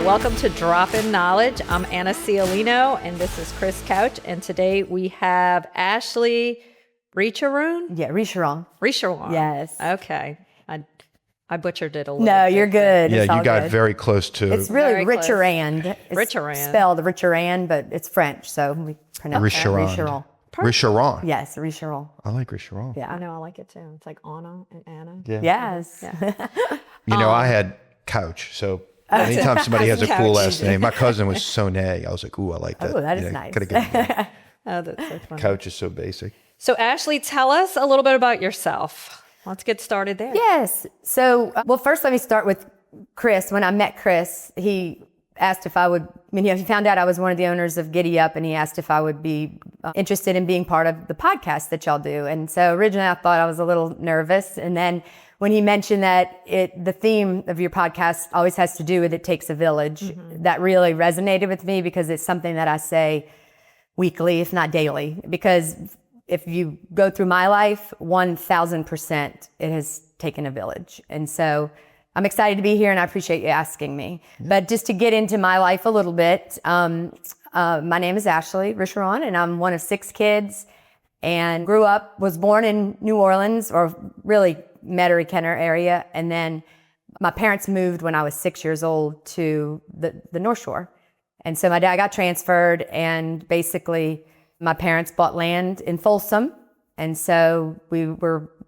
welcome to Drop In Knowledge. I'm Anna Cialino, and this is Chris Couch. And today we have Ashley Richerand? Yeah, Richerand. Richerand. Yes. Okay. I butchered it a little No, bit. you're good. Yeah, It's all you got good. very close to It's really Very close. Richerand. It's Richerand. spelled Richerand, but it's French, so we pronounce it Richerand. Richerand. Richerand. Yes, Richerand. I like Richerand. Yeah. I know, I like it too. It's like Anna and Anna. Yeah. Yes. You know, I had Couch, so anytime somebody has a cool Couch. last name, my cousin was Sonay. I was like, ooh, I like that. Oh, that is nice. Could have given me. Oh, that's so funny. Couch is so basic. So, Ashley, tell us a little bit about yourself. Let's get started there. Yes. So, well, first let me start with Chris. When I met Chris, he asked if I would, he found out I was one of the owners of Giddy Up, and he asked if I would be interested in being part of the podcast that y'all do. And so originally I thought I was a little nervous. And then when he mentioned that the theme of your podcast always has to do with it takes a village, that really resonated with me because it's something that I say weekly, if not daily, because if you go through my life, 1,000% it has taken a village. And so I'm excited to be here and I appreciate you asking me. But just to get into my life a little bit, my name is Ashley Richerand and I'm one of 6 kids and was born in New Orleans, or really Metairie-Kenner area. And then my parents moved when I was 6 years old to the North Shore. And so my dad got transferred and basically my parents bought land in Folsom. And so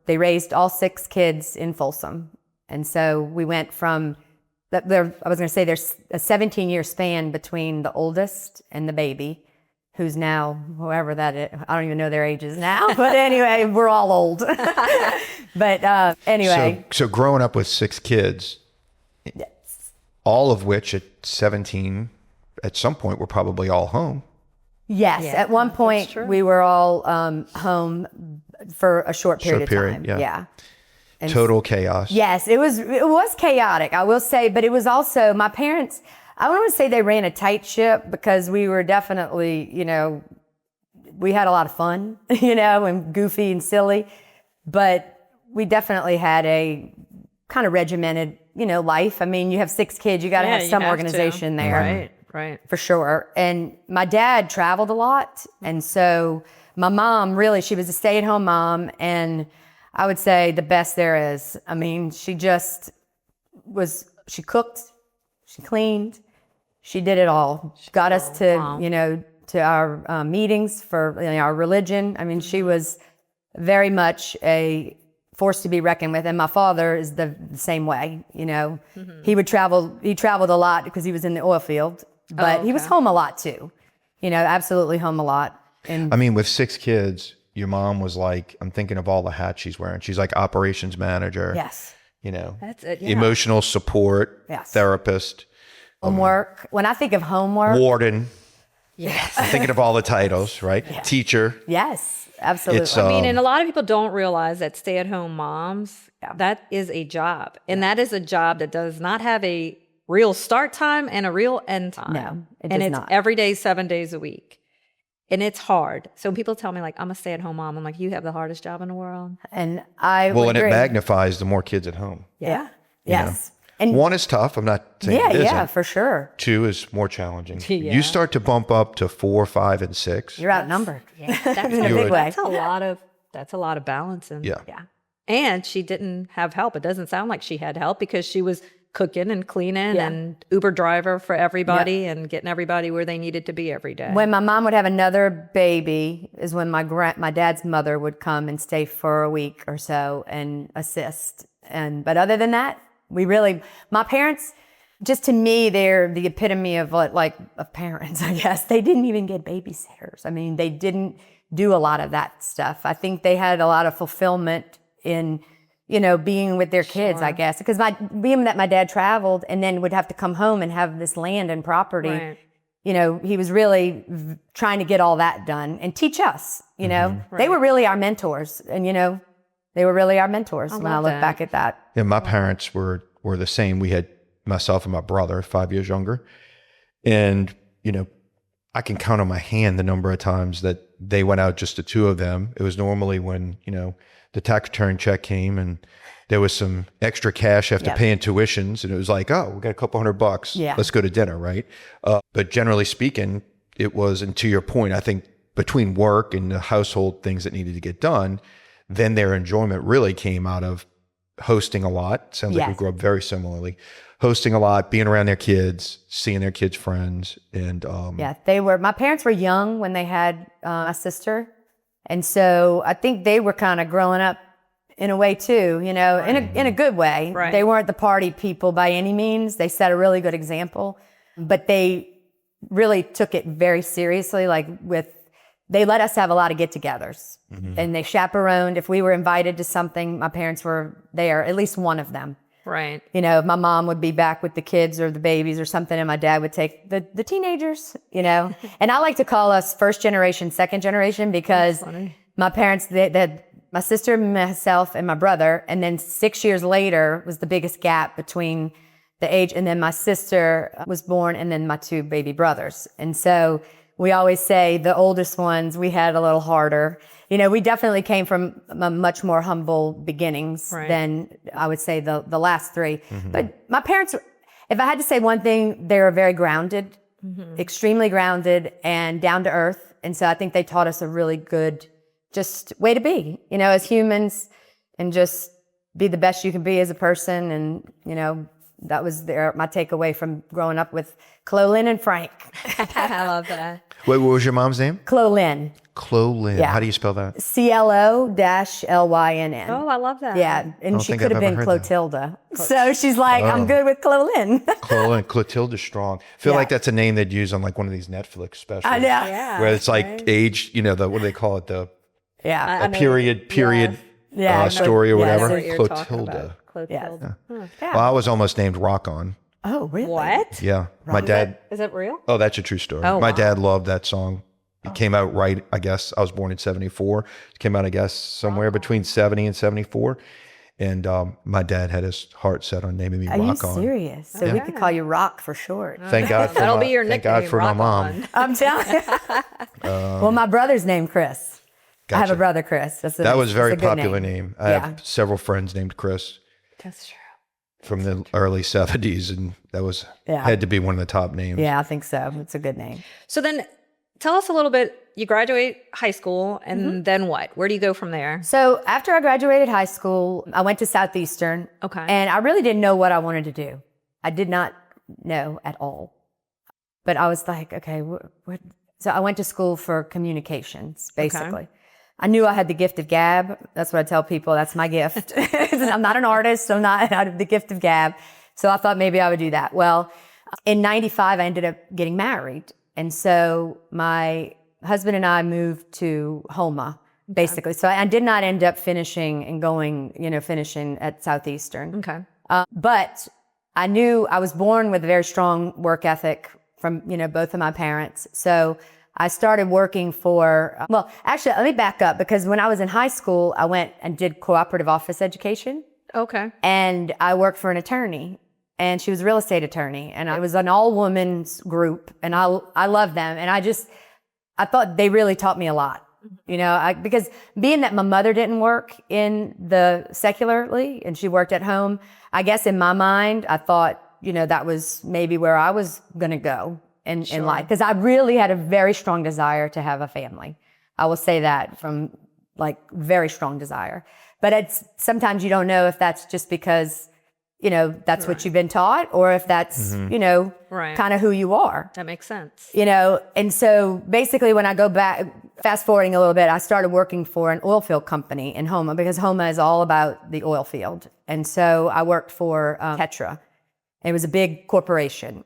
they raised all 6 kids in Folsom. And so we went from, I was going to say there's a 17-year span between the oldest and the baby, who's now, whoever that is, I don't even know their ages now. But anyway, we're all old. But anyway. So growing up with 6 kids, Yes. all of which at 17, at some point, were probably all home. Yes, Yeah, at one point true. we were all home for a short period of time. yeah. And Total chaos. yes, it was chaotic, I will say, but it was also my parents. I don't want to say they ran a tight ship because we were definitely, we had a lot of fun, and goofy and silly, but we definitely had a kind of regimented, life. I mean, you have 6 kids, you got to have some organization there. Right. For sure. And my dad traveled a lot. And so my mom, really, she was a stay-at-home mom. And I would say the best there is. I mean, she cooked, she cleaned, she did it all. She got us to, to our meetings for our religion. I mean, she was very much a force to be reckoned with. And my father is the same way, He traveled a lot because he was in the oil field. But he was home a lot too, absolutely home a lot. And I mean, with 6 kids, your mom was like, I'm thinking of all the hats she's wearing. She's like operations manager. yes, That's it. Yeah. Emotional support, Yes. therapist, homework. When I think of homework, warden. Yes. I'm thinking of all the titles, right? Teacher. yes, absolutely. It's, I mean, and a lot of people don't realize that stay-at-home moms, that is a job. And that is a job that does not have a real start time and a real end time. No, it and does it's not. every day, 7 days a week. And it's hard. So when people tell me, like, I'm a stay-at-home mom, I'm like, you have the hardest job in the world. And I well, would and it agree. magnifies the more kids at home. Yeah. Yes. And 1 is tough. I'm not saying it isn't. yeah, for sure. 2 is more challenging. Yeah. You start to bump up to 4, 5, and 6. You're outnumbered. That's In a big way. That's a lot of balancing. Yeah. And she didn't have help. It doesn't sound like she had help because she was cooking and cleaning Yeah. and Uber driver for everybody and getting everybody where they needed to be every day. When my mom would have another baby is when my dad's mother would come and stay for a week or so and assist. But other than that, my parents, just to me, they're the epitome of of parents, I guess. They didn't even get babysitters. I mean, they didn't do a lot of that stuff. I think they had a lot of fulfillment in being with their kids, I guess. Because being that my dad traveled and then would have to come home and have this land and property, Right. he was really trying to get all that done and teach us, They were really our mentors. And, they were really our mentors when I love look that. back at that. Yeah, my parents were the same. We had myself and my brother, 5 years younger. And, I can count on my hand the number of times that they went out just the two of them. It was normally when, you know, the tax return check came and there was some extra cash after paying tuitions, and it was like, oh, we got a couple $100. Yeah. Let's go to dinner, right? But generally speaking, it was, and to your point, I think between work and the household things that needed to get done, then their enjoyment really came out of hosting a lot. Sounds like we grew up very similarly. Hosting a lot, being around their kids, seeing their kids' friends, and my parents were young when they had a sister, and so I think they were kind of growing up in a way too, you know, in a good way. Right. They weren't the party people by any means. They set a really good example, but they really took it very seriously. They let us have a lot of get-togethers, and they chaperoned. If we were invited to something, my parents were there, at least one of them. Right. You know, my mom would be back with the kids or the babies or something, and my dad would take the teenagers, you know. And I like to call us first generation, second generation, because my parents, they had my sister, myself, and my brother, and then 6 years later was the biggest gap between the age, and then my sister was born, and then my two baby brothers. And so we always say the oldest ones, we had a little harder. You know, we definitely came from a much more humble beginnings than I would say the last three. But my parents, if I had to say one thing, they were very grounded, extremely grounded and down to earth. And so I think they taught us a really good just way to be, you know, as humans, and just be the best you can be as a person. And, you know, that was my takeaway from growing up with Clolin and Frank. I love that. Wait, what was your mom's name? Clolin. Clolin. Yeah. How do you spell that? CLO-LYNN. Oh, I love that. Yeah, and she think could I've have ever been heard that. Clotilda. So she's like, I'm good with Clolin. Clolin. Clotilda Strong. I feel like that's a name they'd use on like one of these Netflix specials. I know. Yeah. Where it's like age, you know, what do they call it? The Yeah. a period Yeah. story or Yeah, whatever. so What you're talking Clotilda. about. Clotilda. Well, I was almost named Rock On. Oh, really? What? Yeah. My dad. Is that real? Oh, that's a true story. Oh, My wow. dad loved that song. It came out right, I guess. I was born in 74. It came out, I guess, somewhere between 70 and 74. And my dad had his heart set on naming me Are you Rock On. serious? So we could call you Rock for short. Thank God for That'll my, be your thank nickname. God for Rock my mom. On. I'm telling you. Well, my brother's named Chris. I have Gotcha. a brother, Chris. That was a very that's a good popular name. I Yeah. have several friends named Chris That's true. from the early 70s, and that was Yeah. had to be one of the top names. Yeah, I think so. It's a good name. So then tell us a little bit. You graduate high school, and then what? Where do you go from there? So after I graduated high school, I went to Southeastern. Okay. And I really didn't know what I wanted to do. I did not know at all. But I was like, okay, what? So I went to school for communications, basically. I knew I had the gift of gab. That's what I tell people. That's my gift. I'm not an artist. I have the gift of gab. So I thought maybe I would do that. Well, in 95, I ended up getting married. And so my husband and I moved to Homa, basically. So I did not end up finishing at Southeastern. Okay. But I knew I was born with a very strong work ethic from, both of my parents. So I started working actually, let me back up, because when I was in high school, I went and did cooperative office education, Okay. and I worked for an attorney, and she was a real estate attorney, and it was an all-women's group, and I loved them, and I thought they really taught me a lot, because being that my mother didn't work in the secularly and she worked at home, I guess in my mind, I thought, that was maybe where I was going to go in life, because I really had a very strong desire to have a family. I will say that, from very strong desire. But sometimes you don't know if that's just because, that's what you've been taught, or if that's, Right. kind of who you are. That makes sense. And so basically when I go back, fast forwarding a little bit, I started working for an oil field company in Homa, because Homa is all about the oil field. And so I worked for Tetra. It was a big corporation.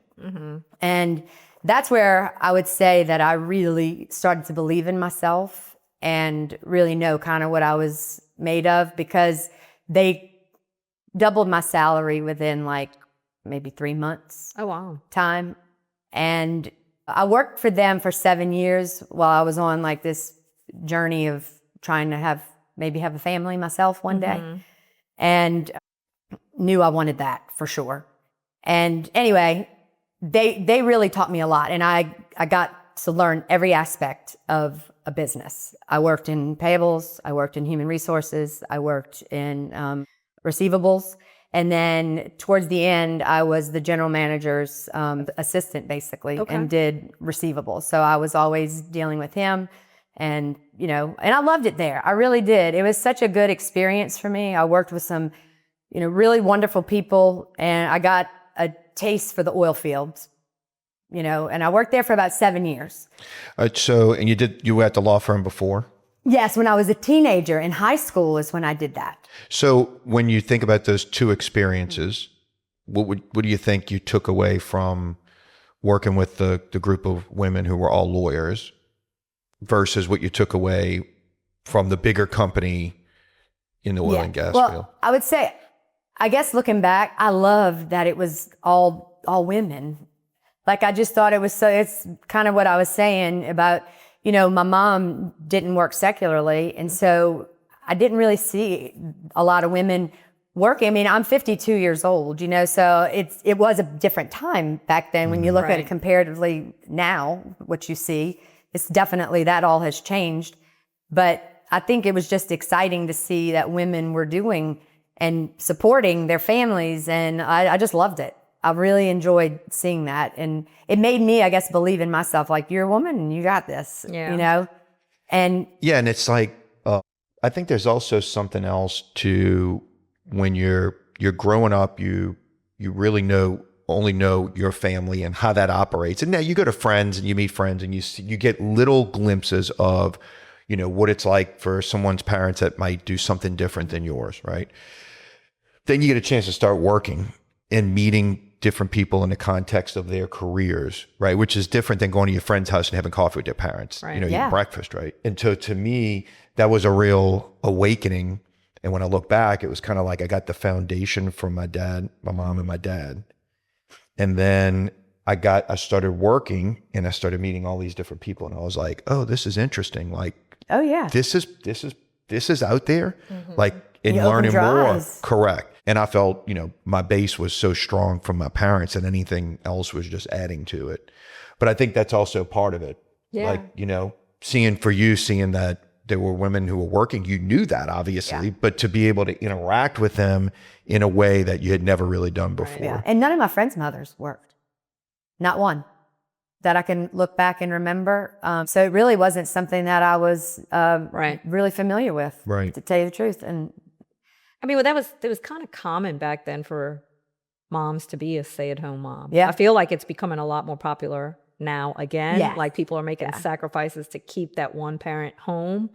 And that's where I would say that I really started to believe in myself and really know kind of what I was made of, because they doubled my salary within maybe 3 months Oh, wow. time. And I worked for them for 7 years while I was on this journey of trying to maybe have a family myself one day, and knew I wanted that for sure. And anyway, they really taught me a lot, and I got to learn every aspect of a business. I worked in payables, I worked in human resources, I worked in receivables. And then towards the end, I was the general manager's assistant, basically, and did receivables. So I was always dealing with him. And, and I loved it there. I really did. It was such a good experience for me. I worked with some, really wonderful people, and I got a taste for the oil fields, and I worked there for about 7 years. And you were at the law firm before? Yes, when I was a teenager in high school is when I did that. So when you think about those two experiences, what do you think you took away from working with the group of women who were all lawyers versus what you took away from the bigger company in the oil and gas field? I would say, I guess looking back, I loved that it was all women. Like, I just thought it's kind of what I was saying about, my mom didn't work secularly. And so I didn't really see a lot of women working. I mean, I'm 52 years old, so it was a different time back then. When you look at it comparatively now, what you see, it's definitely that all has changed. But I think it was just exciting to see that women were doing and supporting their families. And I just loved it. I really enjoyed seeing that. And it made me, I guess, believe in myself. Like, you're a woman and you got this, And and it's like, I think there's also something else to when you're growing up, you really only know your family and how that operates. And now you go to friends and you meet friends and you get little glimpses of, what it's like for someone's parents that might do something different than yours, right? Then you get a chance to start working and meeting different people in the context of their careers, right? Which is different than going to your friend's house and having coffee with their parents, eating breakfast, right? And so to me, that was a real awakening. And when I look back, it was kind of like I got the foundation from my dad, my mom, and my dad. And then I started working and I started meeting all these different people. And I was like, oh, this is interesting. Like, oh yeah, this is out there. Like, in You learning opened your more. eyes. Correct. And I felt, my base was so strong from my parents and anything else was just adding to it. But I think that's also part of it. Yeah. Like, seeing that there were women who were working, you knew that obviously, but to be able to interact with them in a way that you had never really done before. Yeah. And none of my friends' mothers worked. Not one that I can look back and remember. So it really wasn't something that I was really familiar with, to tell you the truth. And I mean, it was kind of common back then for moms to be a stay-at-home mom. Yeah. I feel like it's becoming a lot more popular now again. Yeah. Like, people are making sacrifices to keep that one parent home.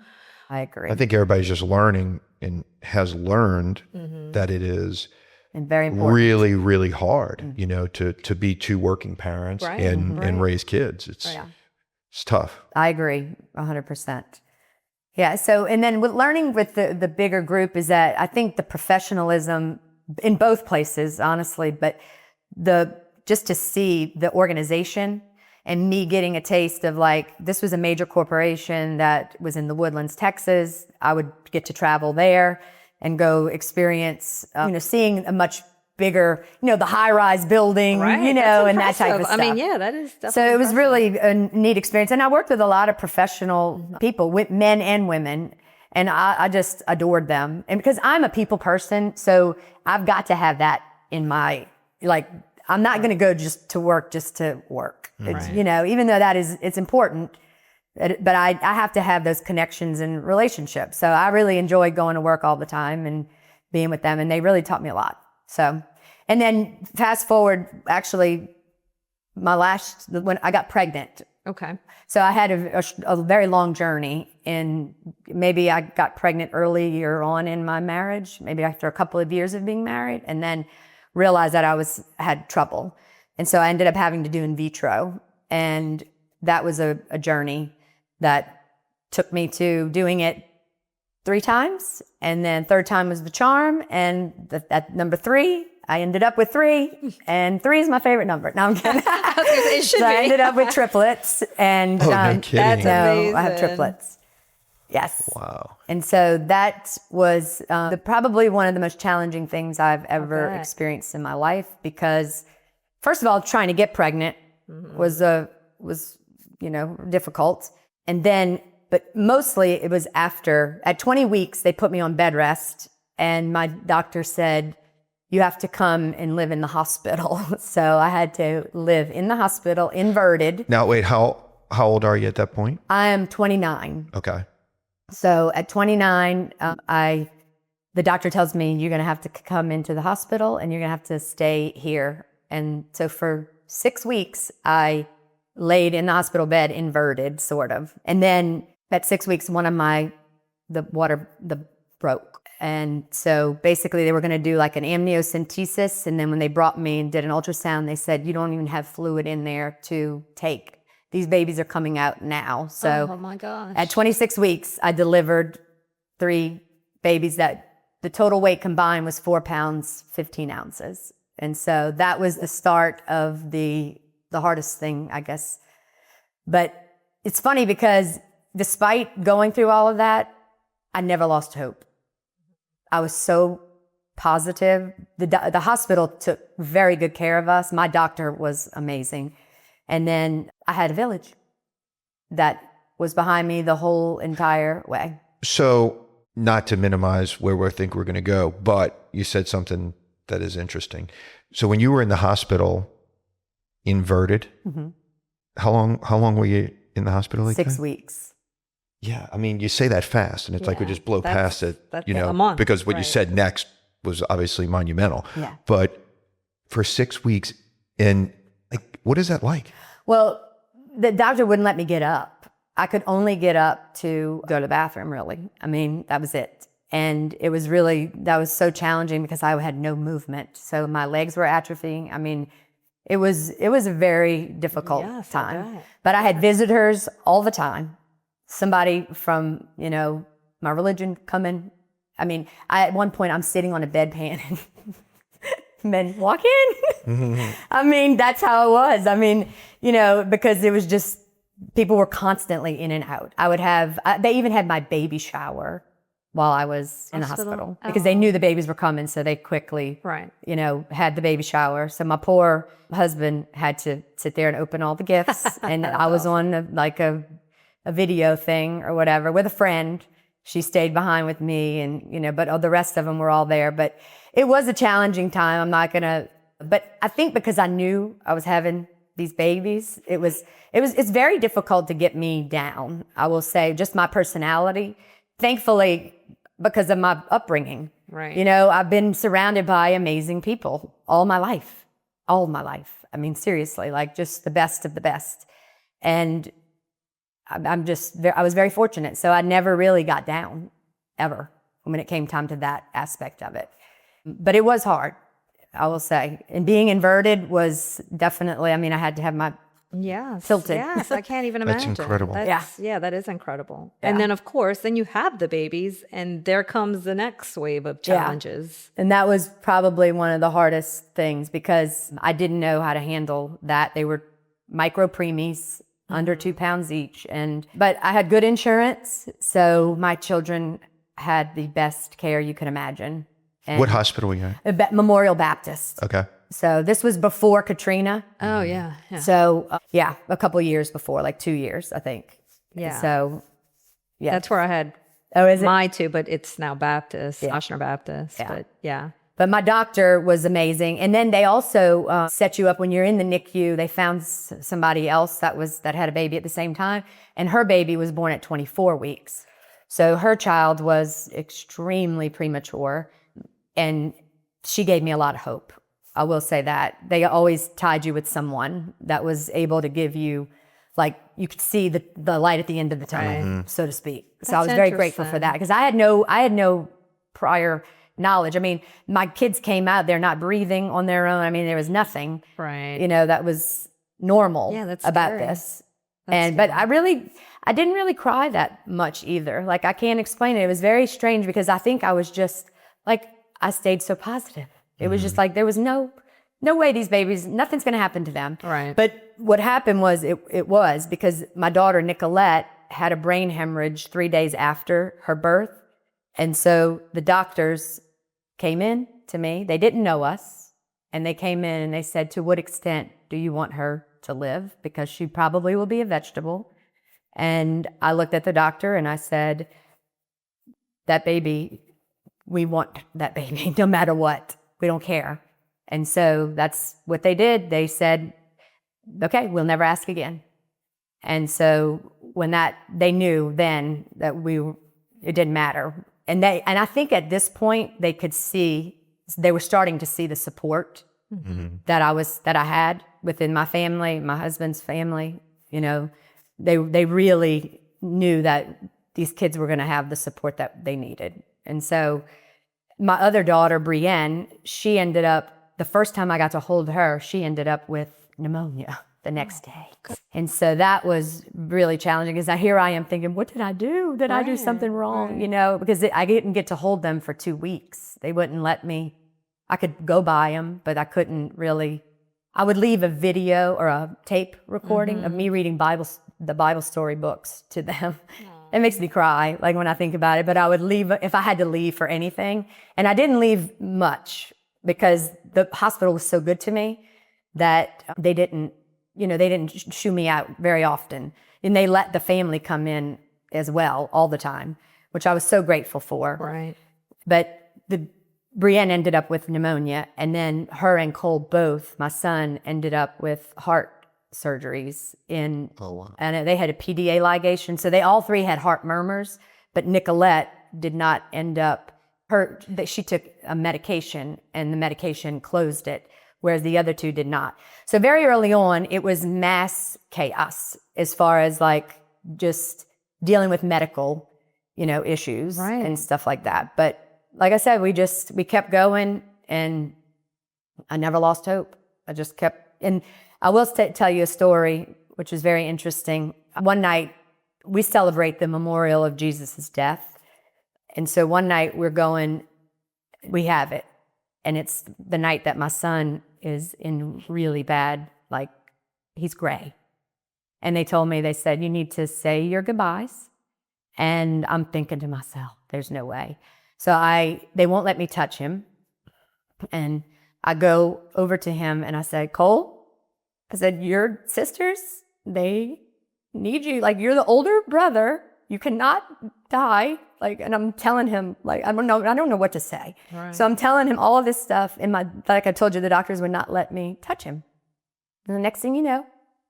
I agree. I think everybody's just learning and has learned that it is and very important. really, really hard, to be two working parents and raise kids. It's tough. I agree 100%. Yeah. So, and then learning with the bigger group is that I think the professionalism in both places, honestly, but just to see the organization and me getting a taste of, like, this was a major corporation that was in the Woodlands, Texas. I would get to travel there and go experience, seeing a much bigger, the high-rise building, and that type of stuff. I mean, yeah, that is definitely So it was impressive. really a neat experience. And I worked with a lot of professional people, men and women, and I just adored them. And because I'm a people person, so I've got to have that in my, I'm not going to go just to work. It's, even though it's important, but I have to have those connections and relationships. So I really enjoyed going to work all the time and being with them, and they really taught me a lot. So, and then fast forward, actually, when I got pregnant. Okay. So I had a very long journey, and maybe I got pregnant earlier on in my marriage, maybe after a couple of years of being married, and then realized that I had trouble. And so I ended up having to do in vitro. And that was a journey that took me to doing it 3 times. And then third time was the charm. And at number 3, I ended up with 3. And 3 is my favorite number. No, I'm kidding. It should So be. I ended up with triplets. And Oh, no kidding. That's amazing. I have triplets. Yes. Wow. And so that was probably one of the most challenging things I've ever experienced in my life, because first of all, trying to get pregnant was difficult. And then but mostly it was after, at 20 weeks, they put me on bed rest, and my doctor said, you have to come and live in the hospital. So I had to live in the hospital, inverted. Now, wait, how old are you at that point? I am 29. Okay. So at 29, the doctor tells me you're going to have to come into the hospital and you're going to have to stay here. And so for 6 weeks, I laid in the hospital bed, inverted, sort of. And then at 6 weeks, the water broke. And so basically they were going to do like an amniocentesis. And then when they brought me and did an ultrasound, they said, you don't even have fluid in there to take. These babies are coming out now. So oh my gosh. at 26 weeks, I delivered 3 babies that the total weight combined was 4 pounds, 15 ounces. And so that was the start of the hardest thing, I guess. But it's funny because despite going through all of that, I never lost hope. I was so positive. The hospital took very good care of us. My doctor was amazing. And then I had a village that was behind me the whole entire way. So, not to minimize where we think we're going to go, but you said something that is interesting. So when you were in the hospital, inverted, how long were you in the hospital? Like 6 that? weeks. Yeah, I mean, you say that fast, and it's like we just blow past it, a month, because what you right. said next was obviously monumental. Yeah. But for 6 weeks, and like, what is that like? Well, the doctor wouldn't let me get up. I could only get up to go to the bathroom, really. I mean, that was it. And it was that was so challenging because I had no movement. So my legs were atrophying. I mean, it was a very difficult Yes, I time. bet. But I had visitors all the time. Somebody from, my religion coming. I mean, at one point I'm sitting on a bedpan and men walk in. I mean, that's how it was. I mean, because it was just, people were constantly in and out. They even had my baby shower while I was in the hospital because they knew the babies were coming. So they quickly, Right. had the baby shower. So my poor husband had to sit there and open all the gifts. And I was on a video thing or whatever with a friend. She stayed behind with me and, but the rest of them were all there. But it was a challenging time. I'm not going to, but I think because I knew I was having these babies, it's very difficult to get me down. I will say just my personality, thankfully, because of my upbringing. Right. I've been surrounded by amazing people all my life. I mean, seriously, like just the best of the best. And I was very fortunate. So I never really got down ever when it came time to that aspect of it. But it was hard, I will say. And being inverted was definitely, I mean, I had to have my tilted. Yes, I can't even That's imagine. incredible. Yeah, that is incredible. Yeah. And then, of course, then you have the babies, and there comes the next wave of challenges. And that was probably one of the hardest things because I didn't know how to handle that. They were micro preemies, under 2 pounds each. But I had good insurance, so my children had the best care you could imagine. And What hospital were you at? Memorial Baptist. Okay. So this was before Katrina. Oh, yeah. So a couple years before, like 2 years, I think. Yeah. So yeah. That's where I had is it? my two, but it's now Baptist, Yeah. Ochsner Baptist. Yeah. But yeah. But my doctor was amazing. And then they also set you up when you're in the NICU. They found somebody else that had a baby at the same time. And her baby was born at 24 weeks. So her child was extremely premature. And she gave me a lot of hope. I will say that. They always tied you with someone that was able to give you, like, you could see the light at the end of the tunnel, so to speak. So I was very grateful for that because I had no prior knowledge. I mean, my kids came out, they're not breathing on their own. I mean, there was nothing, Right. that was normal that's about scary. this. But I didn't really cry that much either. Like, I can't explain it. It was very strange because I think I was just like, I stayed so positive. It was just like, there was no way these babies, nothing's going to happen to them. Right. But what happened was it was because my daughter, Nicolette, had a brain hemorrhage 3 days after her birth. And so the doctors came in to me. They didn't know us. And they came in and they said, to what extent do you want her to live? Because she probably will be a vegetable. And I looked at the doctor and I said, that baby, we want that baby no matter what. We don't care. And so that's what they did. They said, okay, we'll never ask again. And so when they knew then that it didn't matter. And I think at this point they were starting to see the support that I had within my family, my husband's family. You know, they really knew that these kids were going to have the support that they needed. And so my other daughter, Brienne, she ended up, the first time I got to hold her, she ended up with pneumonia the next day. And so that was really challenging because here I am thinking, what did I do? Did I do something wrong? You know, because I didn't get to hold them for 2 weeks. They wouldn't let me. I could go by them, but I couldn't really. I would leave a video or a tape recording of me reading the Bible story books to them. It makes me cry, like when I think about it, but I would leave if I had to leave for anything. And I didn't leave much because the hospital was so good to me that they didn't shoo me out very often. And they let the family come in as well all the time, which I was so grateful for. Right. But Brienne ended up with pneumonia, and then her and Cole both, my son, ended up with heart surgeries and they had a PDA ligation. So they all three had heart murmurs, but Nicolette did not end up, she took a medication and the medication closed it, whereas the other two did not. So very early on, it was mass chaos as far as like just dealing with medical, issues and stuff like that. But like I said, we kept going, and I never lost hope. I just kept, and I will tell you a story, which is very interesting. One night, we celebrate the memorial of Jesus' death. And so one night we have it. And it's the night that my son is in really bad, like he's gray. And they said, you need to say your goodbyes. And I'm thinking to myself, there's no way. So they won't let me touch him. And I go over to him and I said, Cole, I said, your sisters, they need you. Like, you're the older brother. You cannot die. Like, and I'm telling him, like, I don't know what to say. Right. So I'm telling him all of this stuff. And like I told you, the doctors would not let me touch him. And the next thing you know,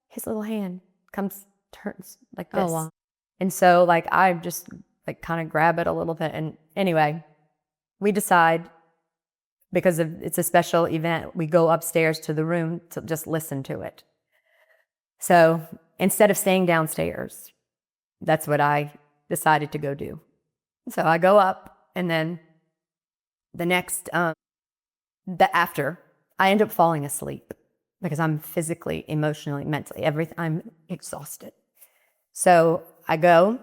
his little hand turns like this. Oh, wow. And so like, I just like kind of grab it a little bit. And anyway, we decide, because it's a special event, we go upstairs to the room to just listen to it. So instead of staying downstairs, that's what I decided to go do. So I go up, and then the next, after, I end up falling asleep because I'm physically, emotionally, mentally, I'm exhausted. So I go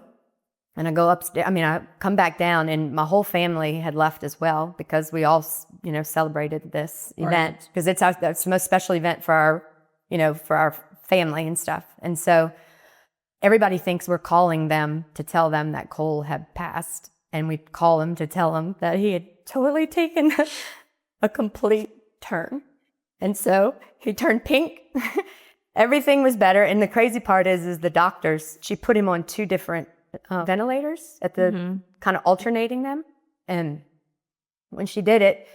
upstairs. I come back down, and my whole family had left as well because we all, celebrated this event because it's the most special event for our family and stuff. And so everybody thinks we're calling them to tell them that Cole had passed, and we call him to tell him that he had totally taken a complete turn. And so he turned pink. Everything was better. And the crazy part is the doctors, she put him on 2 different ventilators at the kind of alternating them. And when she did it,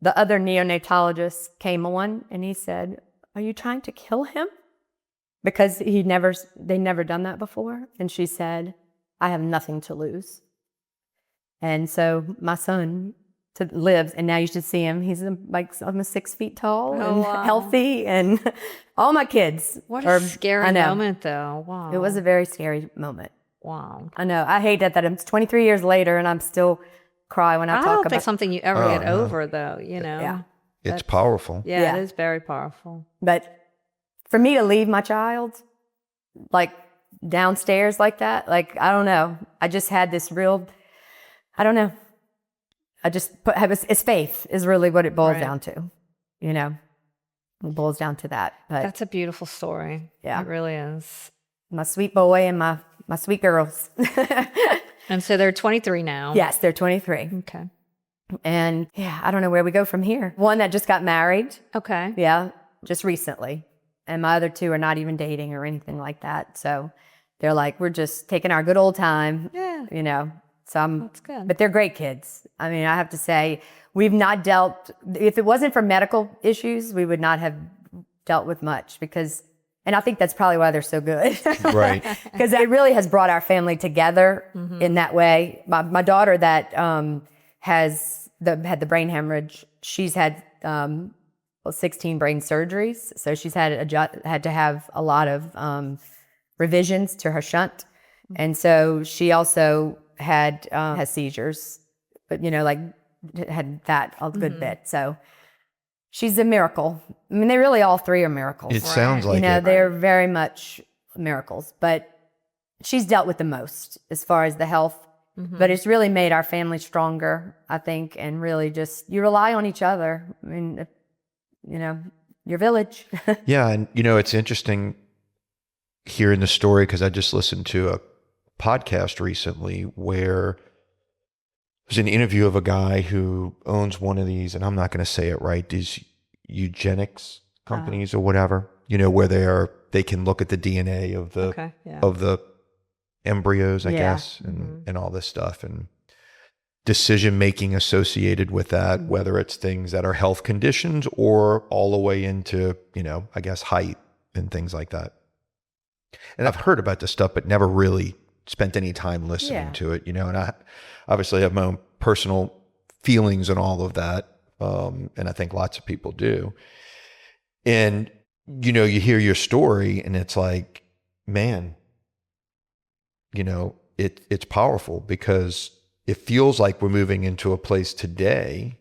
the other neonatologist came on and he said, are you trying to kill him? Because they'd never done that before. And she said, I have nothing to lose. And so my son lives, and now you should see him. He's like almost 6 feet tall and healthy, and all my kids. What a scary moment, though. Wow. It was a very scary moment. Wow. I know. I hate that it's 23 years later, and I'm still cry when I talk about it. I don't think something you ever get over, though, Yeah. It's powerful. Yeah, it is very powerful. But for me to leave my child, like, downstairs like that, like, I don't know. I just had this real, I don't know. It's faith is really what it boils down to, It boils down to that. But that's a beautiful story. Yeah. It really is. My sweet boy and my sweet girls. And so they're 23 now. Yes, they're 23. Okay. And yeah, I don't know where we go from here. One that just got married. Okay. Yeah, just recently. And my other 2 are not even dating or anything like that. So They're like, we're just taking our good old time. Yeah. You know, That's good. but they're great kids. I mean, I have to say, we've not dealt, if it wasn't for medical issues, we would not have dealt with much because, and I think that's probably why they're so good. Right. Because it really has brought our family together in that way. My daughter that had the brain hemorrhage, she's had 16 brain surgeries. So she's had to have a lot of revisions to her shunt. And so she also has seizures, but like had that a good bit. So she's a miracle. I mean, they really all three are miracles. It sounds like it. They're very much miracles, but she's dealt with the most as far as the health. But it's really made our family stronger, I think, and really just you rely on each other. I mean, your village. Yeah, and it's interesting hearing the story because I just listened to a podcast recently where there's an interview of a guy who owns one of these, and I'm not going to say it right, these eugenics companies or whatever, where they can look at the DNA of the embryos, I guess, and all this stuff, and decision making associated with that, whether it's things that are health conditions or all the way into, I guess, height and things like that. And I've heard about this stuff, but never really spent any time listening to it, and I obviously have my own personal feelings on all of that. And I think lots of people do. And, you hear your story and it's like, man, it's powerful because it feels like we're moving into a place today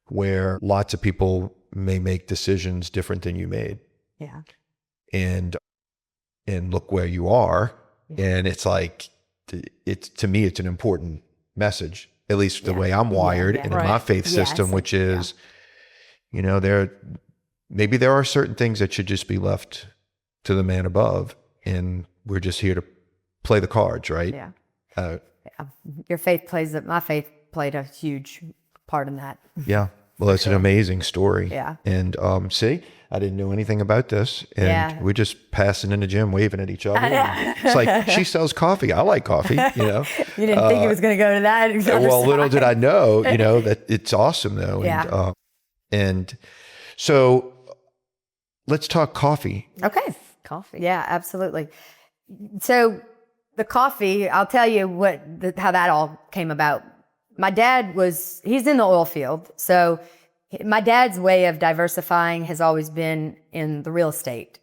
where lots of people may make decisions different than you made. Yeah. And look where you are. Yeah. And it's like, to me, it's an important message, at least the way I'm wired and in my faith system, which is, maybe there are certain things that should just be left to the man above. And we're just here to play the cards, right? Yeah. My faith played a huge part in that. Yeah. Well, it's an amazing story. Yeah. And see, I didn't know anything about this. And we're just passing in the gym, waving at each other. It's like, she sells coffee. I like coffee, You didn't think it was going to go to that? Well, little did I know, that it's awesome though. Yeah. And so let's talk coffee. Okay. Coffee. Yeah, absolutely. So the coffee, I'll tell you how that all came about. My dad he's in the oil field. So my dad's way of diversifying has always been in the real estate.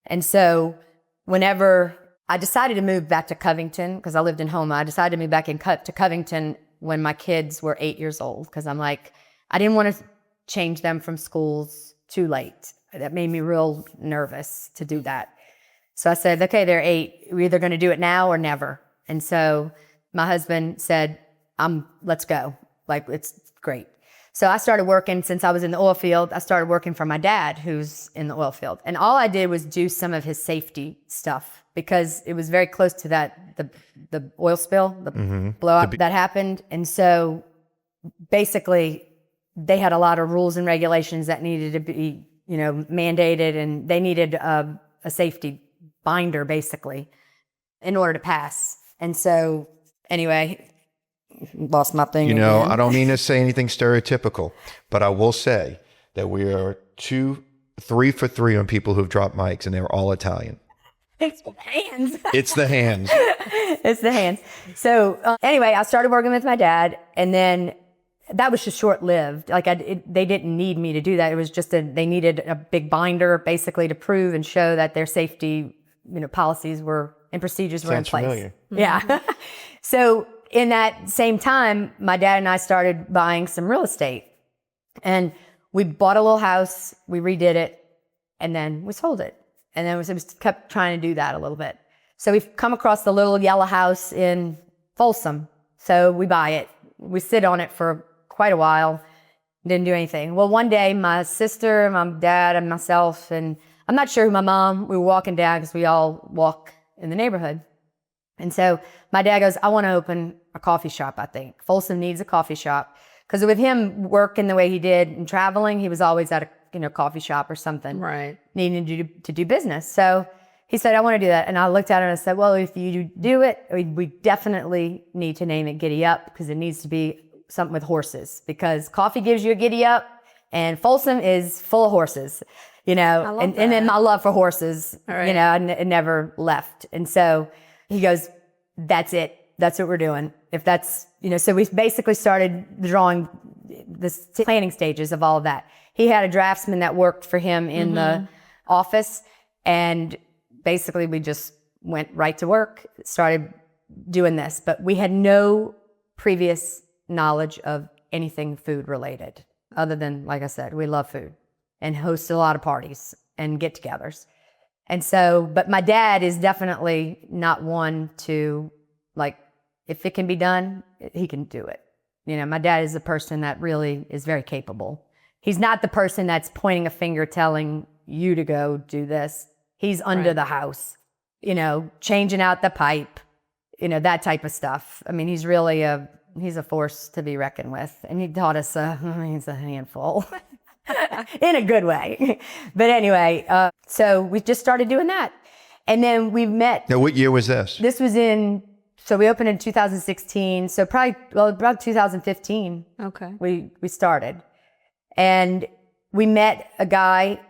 And so whenever I decided to move back to Covington, because I lived in Houma, I decided to move back to Covington when my kids were 8 years old, because I'm like, I didn't want to change them from schools too late. That made me real nervous to do that. So I said, okay, they're 8. We're either going to do it now or never. And so my husband said, let's go. Like, it's great. So I started working, since I was in the oil field, I started working for my dad, who's in the oil field. And all I did was do some of his safety stuff because it was very close to the oil spill, the blowout that happened. And so basically they had a lot of rules and regulations that needed to be, mandated, and they needed a safety binder basically in order to pass. And so anyway, lost my thing. Again. I don't mean to say anything stereotypical, but I will say that we are 3 for 3 on people who've dropped mics, and they were all Italian. It's the hands. It's the hands. It's the hands. So anyway, I started working with my dad, and then that was just short-lived. Like they didn't need me to do that. It was just they needed a big binder basically to prove and show that their safety, policies and procedures were in place. Familiar. Yeah. So in that same time, my dad and I started buying some real estate, and we bought a little house, we redid it, and then we sold it. And then we kept trying to do that a little bit. So we've come across the little yellow house in Folsom. So we buy it. We sit on it for quite a while, didn't do anything. Well, one day my sister, my dad, and myself, and I'm not sure who, my mom, we were walking down because we all walk in the neighborhood. And so my dad goes, I want to open a coffee shop, I think. Folsom needs a coffee shop. Because with him working the way he did and traveling, he was always at a coffee shop or something. Right. Needing to do business. So He said, I want to do that. And I looked at him and I said, well, if you do it, we definitely need to name it Giddy Up because it needs to be something with horses because coffee gives you a giddy up and Folsom is full of horses, you know, and then my love for horses, you know, it never left. And so he goes, that's it. That's what we're doing. If that's, you know, so we basically started drawing the planning stages of all of that. He had a draftsman that worked for him in the office and basically we just went right to work, started doing this, but we had no previous knowledge of anything food related other than, like I said, we love food and host a lot of parties and get-togethers. And so, but my dad is definitely not one to, like, if it can be done, he can do it. You know, my dad is a person that really is very capable. He's not the person that's pointing a finger telling you to go do this. He's under the house, you know, changing out the pipe, you know, that type of stuff. I mean, he's really he's a force to be reckoned with. And he taught us, he's a handful in a good way. But anyway, so we just started doing that. And then we met. Now, what year was this? This was so we opened in 2016. So probably, well, about 2015. Okay. We started. And we met a guy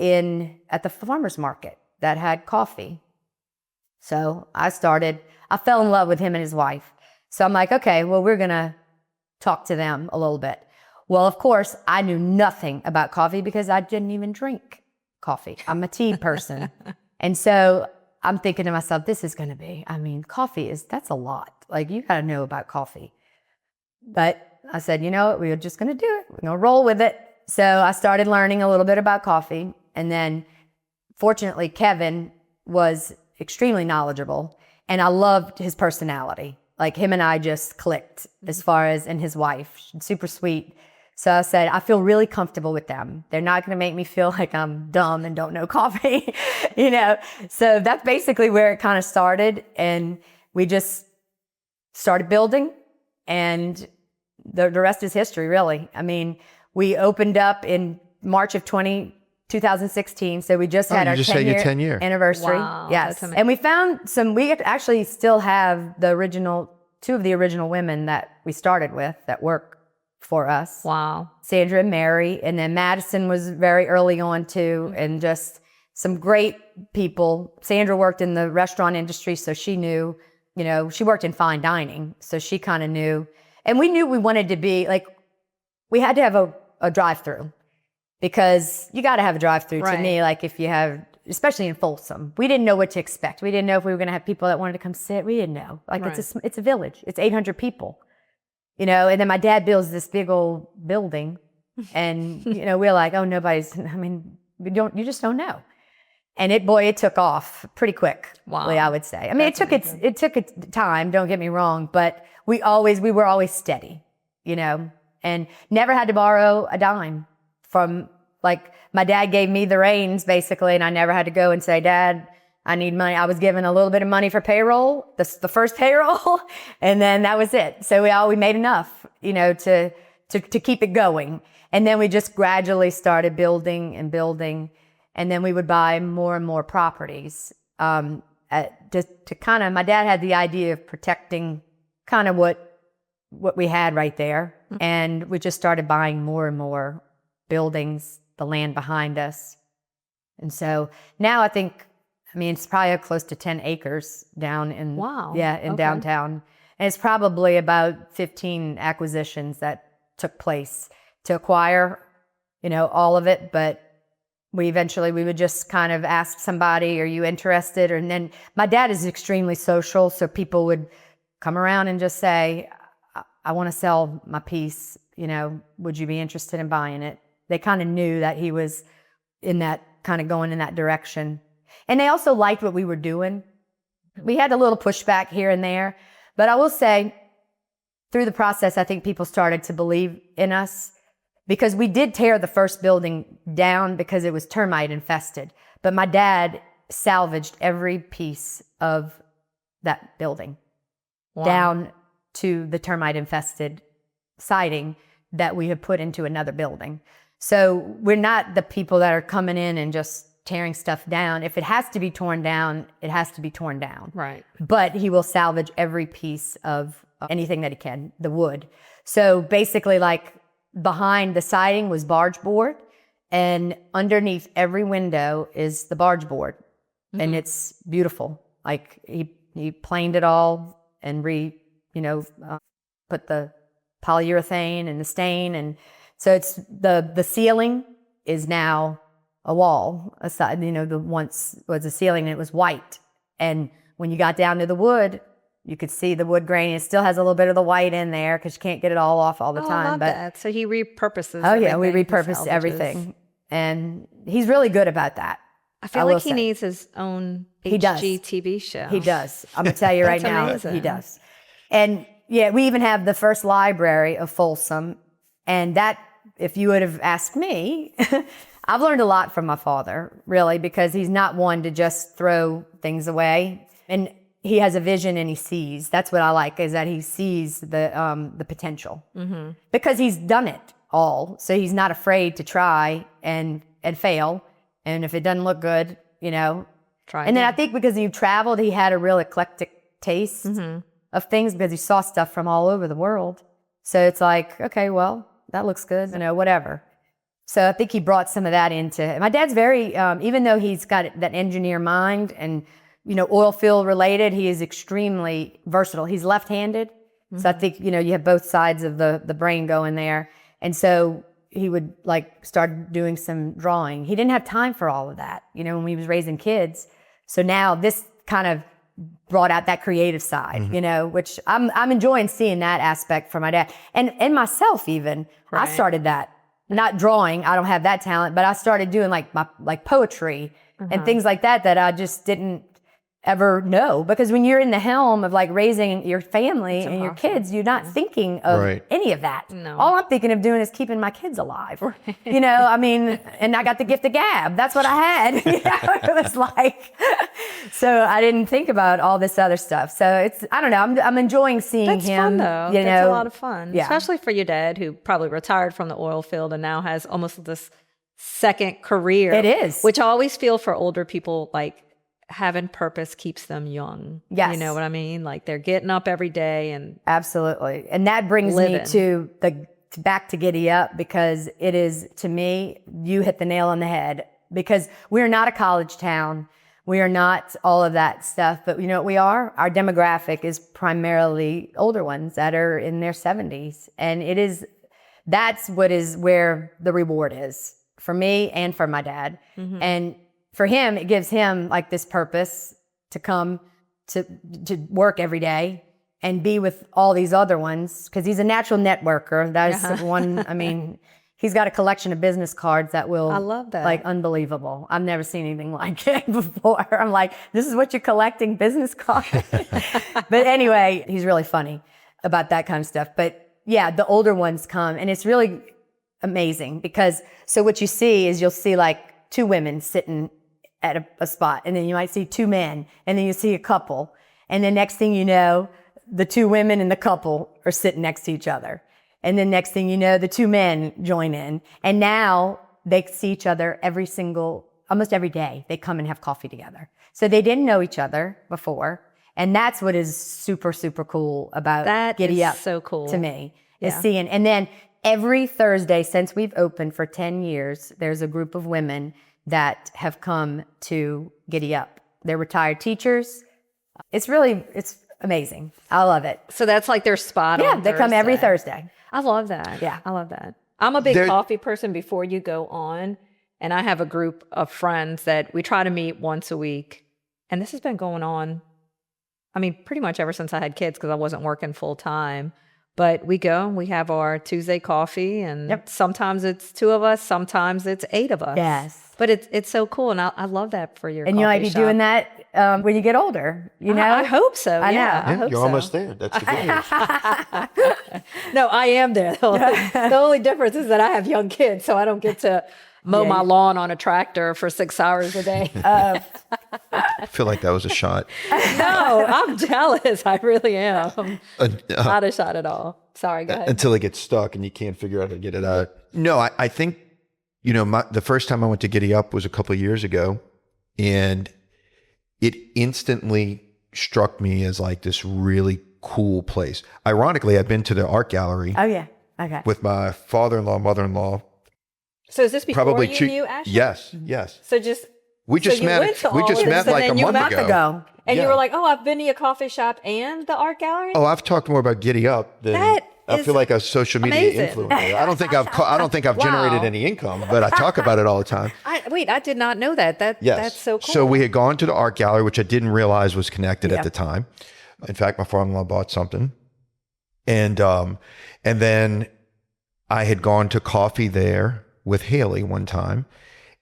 at the farmer's market that had coffee. So I fell in love with him and his wife. So I'm like, okay, well, we're going to talk to them a little bit. Well, of course, I knew nothing about coffee because I didn't even drink coffee. I'm a tea person. And so I'm thinking to myself, this is going to be, I mean, that's a lot. Like, you got to know about coffee. But I said, you know what, we're just going to do it. We're going to roll with it. So I started learning a little bit about coffee. And then fortunately, Kevin was extremely knowledgeable and I loved his personality. Like him and I just clicked as far as, and his wife, super sweet. So I said, I feel really comfortable with them. They're not going to make me feel like I'm dumb and don't know coffee, you know? So that's basically where it kind of started. And we just started building and the rest is history, really. I mean, we opened up in March of 2016. So we just had our 10-year anniversary. Wow, yes. And we found we actually still have two of the original women that we started with that work for us. Wow. Sandra and Mary. And then Madison was very early on too. And just some great people. Sandra worked in the restaurant industry. So she knew, you know, she worked in fine dining. So she kind of knew. And we knew we wanted to be like, we had to have a drive-through. Because you got to have a drive-through to me, like if you have, especially in Folsom. We didn't know what to expect. We didn't know if we were going to have people that wanted to come sit. We didn't know. Like it's a village. It's 800 people, you know. And then my dad builds this big old building, and you know we're like, oh, you just don't know. And it took off pretty quick. Wow. I would say. I mean, it took its time. Don't get me wrong, but we were always steady, you know, and never had to borrow a dime. From like my dad gave me the reins basically, and I never had to go and say, Dad, I need money. I was given a little bit of money for payroll, the first payroll, and then that was it. So we made enough, you know, to keep it going. And then we just gradually started building and building, and then we would buy more and more properties. My dad had the idea of protecting kind of what we had right there, and we just started buying more and more buildings, the land behind us. And so now it's probably close to 10 acres down in, downtown. And it's probably about 15 acquisitions that took place to acquire, you know, all of it. But we would just kind of ask somebody, are you interested? And then my dad is extremely social. So people would come around and just say, I want to sell my piece, you know, would you be interested in buying it? They kind of knew that he was going in that direction. And they also liked what we were doing. We had a little pushback here and there, but I will say through the process, I think people started to believe in us because we did tear the first building down because it was termite infested. But my dad salvaged every piece of that building down to the termite infested siding that we had put into another building. So we're not the people that are coming in and just tearing stuff down. If it has to be torn down, it has to be torn down. Right. But he will salvage every piece of anything that he can, the wood. So basically, like, behind the siding was barge board, and underneath every window is the barge board. And it's beautiful. Like, he planed it all and put the polyurethane and the stain. And so it's the ceiling is now a wall aside, the once was a ceiling and it was white. And when you got down to the wood, you could see the wood grain. It still has a little bit of the white in there because you can't get it all off all the time. I love that. So he repurposes. Oh yeah, we everything, he repurposed salvages. everything. And he's really good about that. I feel will like he say. needs his own He does. HGTV show. He does. I'm going to tell you right That's now, amazing. he does. And yeah, we even have the first library of Folsom. And that, if you would have asked me, I've learned a lot from my father, really, because he's not one to just throw things away. And he has a vision and he sees. That's what I like, is that he sees the potential. Because he's done it all. So he's not afraid to try and fail. And if it doesn't look good, Try and then I again. think because he traveled, he had a real eclectic taste of things because he saw stuff from all over the world. So it's like, okay, well, that looks good, whatever. So I think he brought some of that into. My dad's very, even though he's got that engineer mind and oil field related, he is extremely versatile. He's left-handed, so I think you have both sides of the brain going there, and so he would start doing some drawing. He didn't have time for all of that, when he was raising kids. So now this kind of brought out that creative side, which I'm enjoying seeing that aspect from my dad and myself even. Right. I started that, not drawing. I don't have that talent, but I started doing my poetry and things like that I just didn't ever know, because when you're in the helm of raising your family and your kids, you're not thinking of Right. any of that. No. All I'm thinking of doing is keeping my kids alive. And I got the gift of gab. That's what I had. It was so I didn't think about all this other stuff. So I don't know. I'm enjoying seeing That's him. fun though. That's a lot of fun, Yeah. especially for your dad, who probably retired from the oil field and now has almost this second career. It is. Which I always feel for older people, having purpose keeps them young. Yes. You know what I mean? They're getting up every day and Absolutely. And that brings me Living. to back to Giddy Up, because it is, to me, you hit the nail on the head, because we're not a college town. We are not all of that stuff, but you know what we are? Our demographic is primarily older ones that are in their 70s. And that's where the reward is for me and for my dad. And for him, it gives him this purpose to come to work every day and be with all these other ones, because he's a natural networker. That's one. He's got a collection of business cards that will. I love that. Unbelievable. I've never seen anything like it before. I'm like, this is what you're collecting, business cards. But anyway, he's really funny about that kind of stuff. But yeah, the older ones come, and it's really amazing, because so what you see is you'll see two women sitting at a spot, and then you might see two men, and then you see a couple, and the next thing you know, the two women and the couple are sitting next to each other, and then next thing you know, the two men join in, and now they see each other almost every day. They come and have coffee together, so they didn't know each other before, and that's what is super, super cool about that Giddy is Up so cool to me, is Yeah. seeing. And then every Thursday since we've opened for 10 years, there's a group of women that have come to Giddy Up. They're retired teachers. It's amazing. I love it. So that's their spot. Yeah, on they come every Thursday. Thursday. I love that. Yeah. I love that. I'm a big There- coffee person before you go on. And I have a group of friends that we try to meet once a week. And this has been going on, pretty much ever since I had kids, because I wasn't working full time. But we go, we have our Tuesday coffee, and Yep. sometimes it's 2 of us, sometimes it's 8 of us. Yes. But it's so cool. And I love that for your And you might coffee be shop. doing that when you get older, I hope so. I know. Yeah, I Yeah, hope you're so. almost there. That's the good news. No, I am there. The only difference is that I have young kids, so I don't get to mow my lawn on a tractor for 6 hours a day. I feel like that was a shot. No, I'm jealous. I really am. Uh, Not a shot at all. Sorry, go ahead. until it gets stuck and you can't figure out how to get it out. No, I think You know, the first time I went to Giddy Up was a couple of years ago, and it instantly struck me as like this really cool place. Ironically, I've been to the art gallery Oh yeah. Okay. with my father-in-law, mother-in-law. So is this before Probably you knew Ashley? Yes, yes. So just We just you met. went to We all just of met this, like and a then you month met ago. and Yeah. you were like, "Oh, I've been to your coffee shop and the art gallery." Oh, I've talked more about Giddy Up than That I is feel like a social media amazing. influencer. I don't think I've generated Wow. any income, but I talk about it all the time. I did not know that. Yes. That's so cool. So we had gone to the art gallery, which I didn't realize was connected Yeah. at the time. In fact, my father-in-law bought something, and then I had gone to coffee there with Haley one time,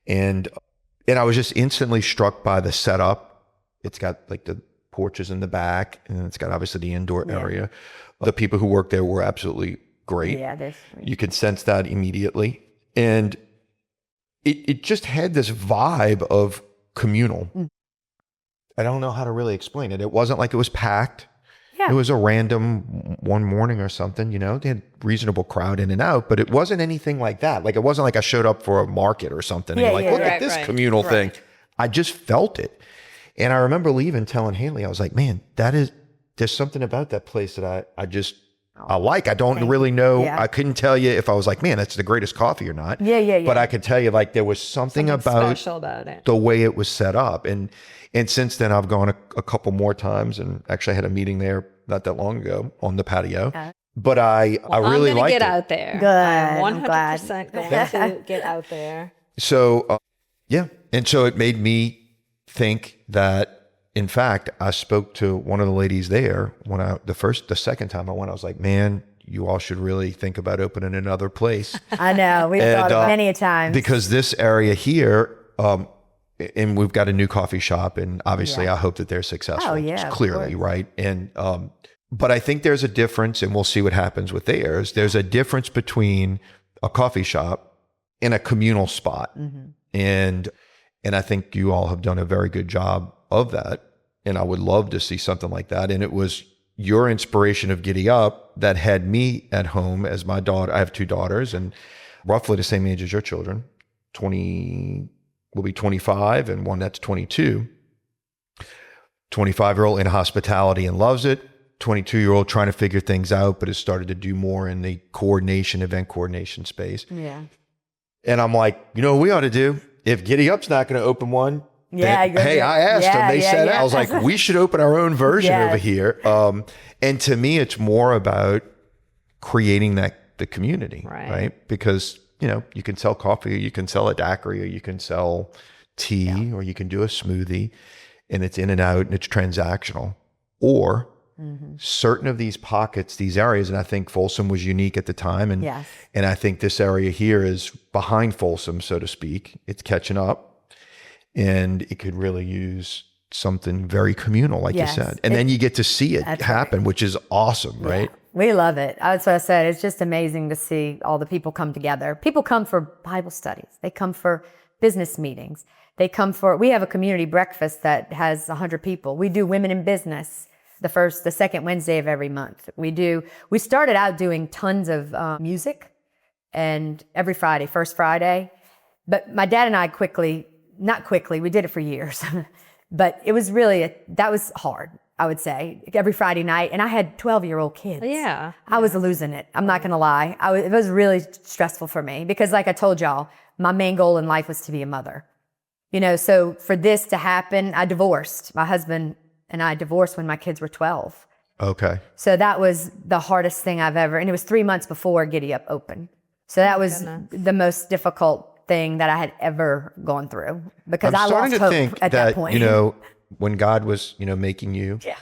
and I was just instantly struck by the setup. It's got like the porches in the back, and it's got obviously the indoor area. The people who worked there were absolutely great. Yeah, there's. You could sense that immediately. And it just had this vibe of communal. I don't know how to really explain it. It wasn't like it was packed. Yeah. It was a random one morning or something, you know, they had reasonable crowd in and out, but it wasn't anything like that. Like it wasn't like I showed up for a market or something. Yeah, and like, yeah, look right, at this right, communal right. thing. I just felt it. And I remember leaving telling Haley, I was like, man, there's something about that place that I like. I don't really know. Yeah. I couldn't tell you if I was like, man, that's the greatest coffee or not. Yeah. But I could tell you like there was something about special about it. the way it was set up. And since then I've gone a couple more times, and actually I had a meeting there not that long ago on the patio. But I really I'm gonna liked get it. out there. Good. I'm I'm glad. 100% going to get out there. So yeah. And so it made me think that, in fact, I spoke to one of the ladies there when the second time I went, I was like, man, you all should really think about opening another place. I know. We've thought of many a time. Because this area here, and we've got a new coffee shop, and obviously Yeah. I hope that they're successful. Oh, yeah, of Clearly, course. right? And but I think there's a difference, and we'll see what happens with theirs. There's a difference between a coffee shop and a communal spot. Mm-hmm. And I think you all have done a very good job of that. And I would love to see something like that. And it was your inspiration of Giddy Up that had me at home as my daughter. I have two daughters, and roughly the same age as your children. 20 will be 25, and one that's 22. 25-year-old in hospitality and loves it. 22-year-old trying to figure things out, but has started to do more in the event coordination space. Yeah. And I'm like, you know what we ought to do? If Giddy Up's not going to open one, Yeah, then, you're hey, good. I asked them. Yeah, They yeah, said it. yeah. I was like, we should open our own version Yes. over here. And to me, it's more about creating the community, right? Because, you know, you can sell coffee, or you can sell a daiquiri, or you can sell tea, or you can do a smoothie, and it's in and out, and it's transactional. Or certain of these pockets, these areas, and I think Folsom was unique at the time, and Yes. and I think this area here is behind Folsom, so to speak. It's catching up, and it could really use something very communal, like Yes. you said. And then you get to see it That's happen, which is awesome, right? We love it. That's what I said. It's just amazing to see all the people come together. People come for Bible studies. They come for business meetings. We have a community breakfast that has 100 people. We do women in business the second Wednesday of every month. We started out doing tons of music, and every Friday, first Friday. But my dad and I we did it for years. But it was that was hard, I would say, every Friday night. And I had 12-year-old kids. Yeah. I was losing it. I'm not going to lie. It was really stressful for me because, like I told y'all, my main goal in life was to be a mother. You know, so for this to happen, I divorced. My husband and I divorced when my kids were 12. Okay. So that was the hardest thing I've ever, and it was 3 months before Giddy Up opened. So that was the most difficult thing that I had ever gone through because I I'm starting lost to hope think at that point. you know, when God was, you know, making you, Yeah.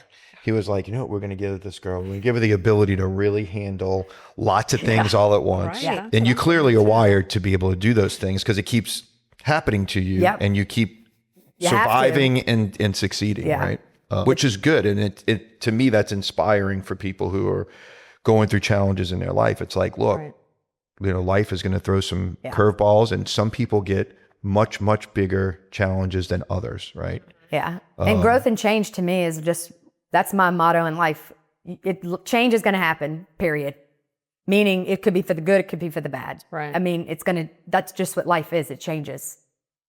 he was like, you know what, we're going to give this girl, we're going to give her the ability to really handle lots of things all at once. Right. Yeah. And you clearly are wired to be able to do those things because it keeps happening to you, Yep. and you keep You have to. surviving and succeeding, Yeah. right? Which is good. And it to me, that's inspiring for people who are going through challenges in their life. It's like, look, you know, life is going to throw some curveballs, and some people get much, much bigger challenges than others, right? Yeah. And growth and change to me is that's my motto in life. Change is going to happen, period. meaning it could be for the good, it could be for the bad. Right. I mean, that's just what life is. It changes.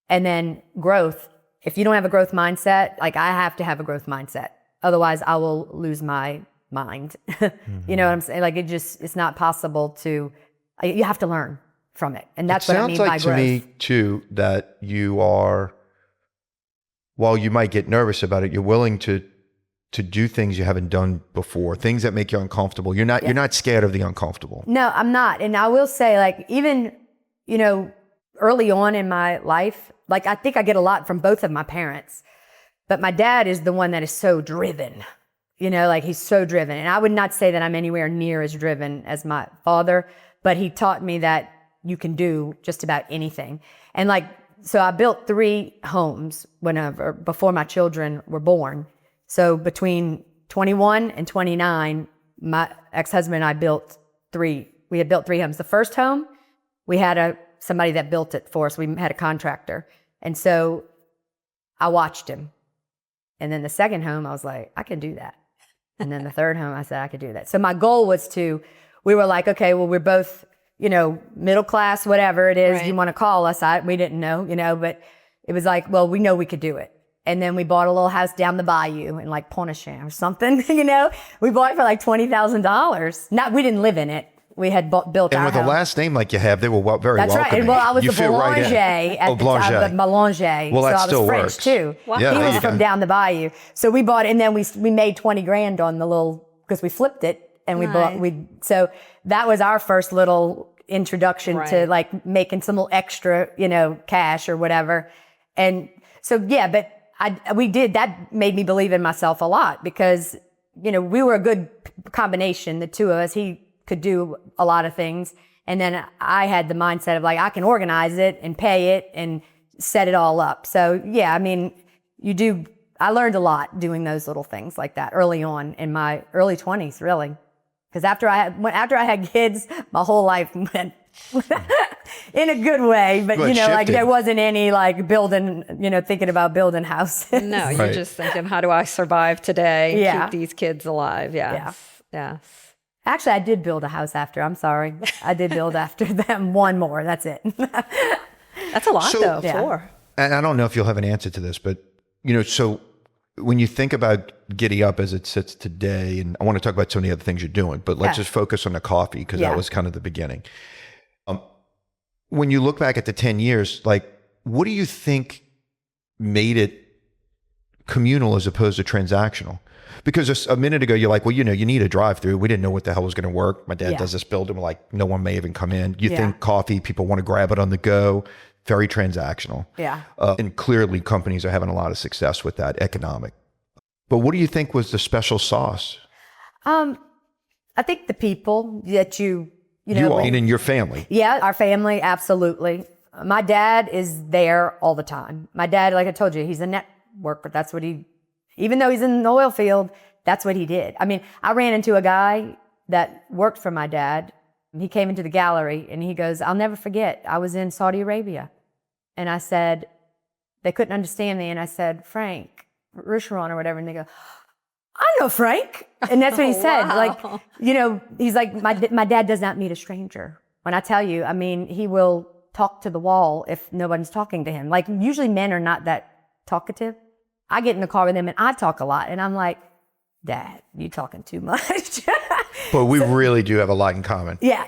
And then growth. If you don't have a growth mindset, like I have to have a growth mindset. Otherwise I will lose my mind. You know what I'm saying? Like it's not possible to, you have to learn from it. And that's what I mean by growth. It sounds like to me too, that you are, while you might get nervous about it, you're willing to do things you haven't done before, things that make you uncomfortable. You're not scared of the uncomfortable. No, I'm not. And I will say, like, even, you know, early on in my life, like I think I get a lot from both of my parents, but my dad is the one that is so driven, you know, like he's so driven. And I would not say that I'm anywhere near as driven as my father, but he taught me that you can do just about anything. And like, so I built 3 homes before my children were born. So between 21 and 29, my ex-husband and I we had built 3 homes. The first home, we had somebody that built it for us. We had a contractor. And so I watched him. And then the second home, I was like, I can do that. And then the third home, I said, I could do that. So my goal was we were like, okay, well, we're both, you know, middle class, whatever it is you want to call us. We didn't know, you know, but it was like, well, we know we could do it. And then we bought a little house down the bayou in like Pontchartrain or something, you know. We bought it for like $20,000. We didn't live in it. We had built our And with house. a last name like you have, they were very That's welcoming. right. And well, I was You the fit right in. boulanger at the Boulanger. time. Boulanger. Well, that so I still was French works. too. Wow. Yeah, He there was you from go. down the bayou. So we bought it, and then we made 20 grand on the little, because we flipped it, and so that was our first little introduction to like making some little extra, you know, cash or whatever. And so, yeah, but that made me believe in myself a lot because, you know, we were a good combination, the two of us. He could do a lot of things. And then I had the mindset of like, I can organize it and pay it and set it all up. So yeah, I mean, I learned a lot doing those little things like that early on in my early 20s, really. Because after I had kids, my whole life went in a good way, but you know, like there wasn't any like building, you know, thinking about building houses. No, you're just thinking, how do I survive today? Yeah. Keep these kids alive. Yes. Yeah. Actually, I did build a house after. I'm sorry. I did build after them. One more. That's it. That's a lot though. Yeah. 4. And I don't know if you'll have an answer to this, but, you know, so when you think about Giddy Up as it sits today, and I want to talk about some of the other things you're doing, but let's just focus on the coffee because that was kind of the beginning. When you look back at the 10 years, like, what do you think made it communal as opposed to transactional? Because a minute ago, you're like, well, you know, you need a drive-through. We didn't know what the hell was going to work. My dad does this building. We're like, no one may even come in. You think coffee, people want to grab it on the go. Very transactional. Yeah. And clearly companies are having a lot of success with that, economic. But what do you think was the special sauce? I think the people that you know. You and your family. Yeah, our family, absolutely. My dad is there all the time. My dad, like I told you, he's a networker. That's what even though he's in the oil field, that's what he did. I mean, I ran into a guy that worked for my dad. He came into the gallery and he goes, I'll never forget, I was in Saudi Arabia. And I said, they couldn't understand me. And I said, Frank, Richerand or whatever. And they go, I know Frank. And that's what he said. Wow. Like, you know, he's like, my dad does not meet a stranger. When I tell you, I mean, he will talk to the wall if nobody's talking to him. Like, usually men are not that talkative. I get in the car with him and I talk a lot. And I'm like, Dad, you talking too much. But we really do have a lot in common. Yeah.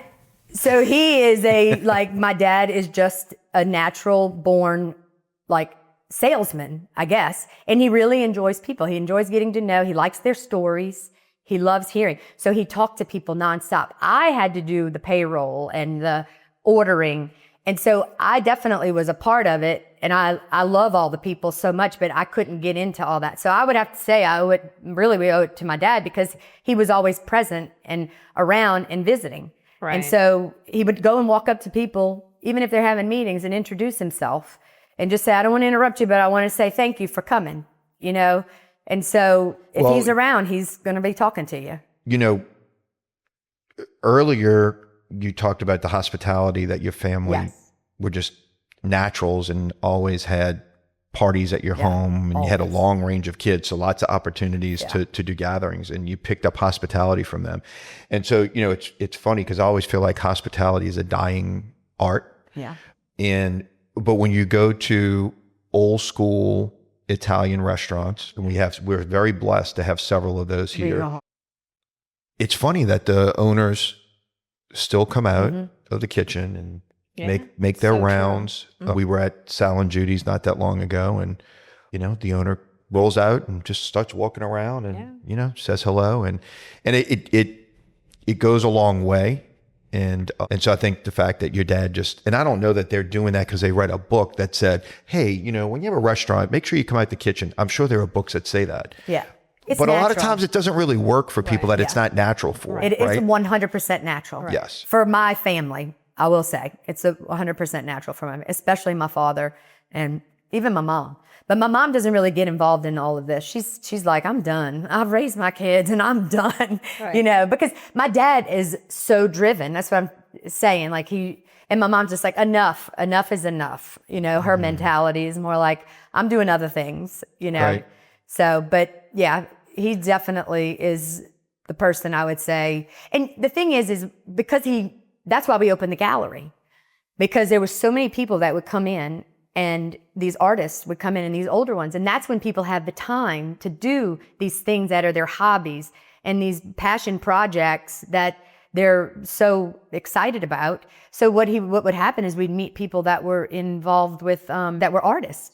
So he is like, my dad is just a natural born, like, salesman, I guess. And he really enjoys people. He enjoys getting to know. He likes their stories. He loves hearing. So he talked to people nonstop. I had to do the payroll and the ordering. And so I definitely was a part of it. And I love all the people so much, but I couldn't get into all that. So I would have to say we owe it to my dad because he was always present and around and visiting. Right. And so he would go and walk up to people, even if they're having meetings, and introduce himself and just say, I don't want to interrupt you, but I want to say thank you for coming, you know? And so if he's around, he's going to be talking to you. You know, earlier you talked about the hospitality that your family were just naturals and always had parties at your home, and you had a always. long range of kids, so lots of opportunities to do gatherings, and you picked up hospitality from them. And so, it's funny because I always feel like hospitality is a dying art. Yeah. But when you go to old school Italian restaurants, and we're very blessed to have several of those here. It's funny that the owners still come out of the kitchen and make their rounds. We were at Sal and Judy's not that long ago, and the owner rolls out and just starts walking around and says hello, and it goes a long way. And so I think the fact that your dad and I don't know that they're doing that because they read a book that said, hey, when you have a restaurant, make sure you come out the kitchen. I'm sure there are books that say that. Yeah. But a lot of times it doesn't really work for people that it's not natural for. It's 100% natural. Right. Yes. For my family, I will say it's 100% natural for my, especially my father and even my mom. But my mom doesn't really get involved in all of this. She's like, I'm done. I've raised my kids and I'm done. Right. Because my dad is so driven. That's what I'm saying. Like and my mom's just like, enough is enough. Her mentality is more like, I'm doing other things, Right. So, but yeah, he definitely is the person I would say. And the thing is because that's why we opened the gallery, because there were so many people that would come in, and these artists would come in, and these older ones. And that's when people have the time to do these things that are their hobbies and these passion projects that they're so excited about. So what would happen is we'd meet people that were involved with, that were artists.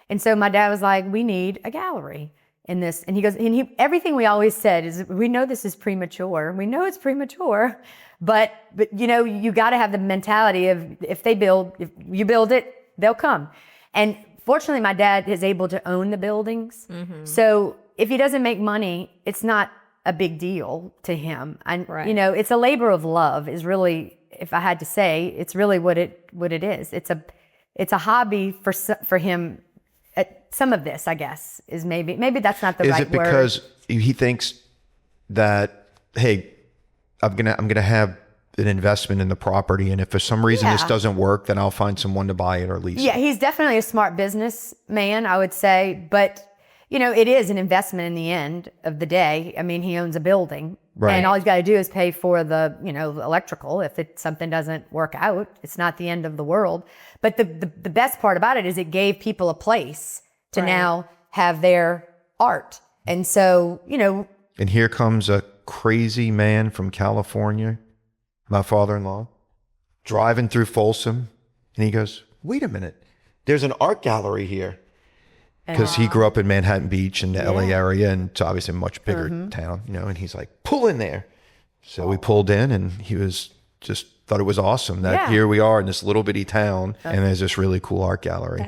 And so my dad was like, we need a gallery in this. And he goes, everything we always said is, we know this is premature. We know it's premature, but you got to have the mentality of if you build it, they'll come. And fortunately, my dad is able to own the buildings. So if he doesn't make money, it's not a big deal to him. And it's a labor of love is really, if I had to say, it's really what it is. It's a hobby for him. Some of this, I guess, is maybe that's not the right word. Is it because he thinks that, hey, I'm gonna have an investment in the property, and if for some reason this doesn't work, then I'll find someone to buy it or lease it? Yeah, he's definitely a smart businessman, I would say, but it is an investment in the end of the day. I mean, he owns a building, right, and all he's got to do is pay for the electrical. If something doesn't work out, it's not the end of the world. But the best part about it is it gave people a place to now have their art. And so, And here comes a crazy man from California, my father-in-law, driving through Folsom, and he goes, wait a minute, there's an art gallery here. Because he grew up in Manhattan Beach in the LA area, and it's obviously a much bigger town, and he's like, pull in there. So we pulled in, and he was just thought it was awesome that here we are in this little bitty town, and there's this really cool art gallery.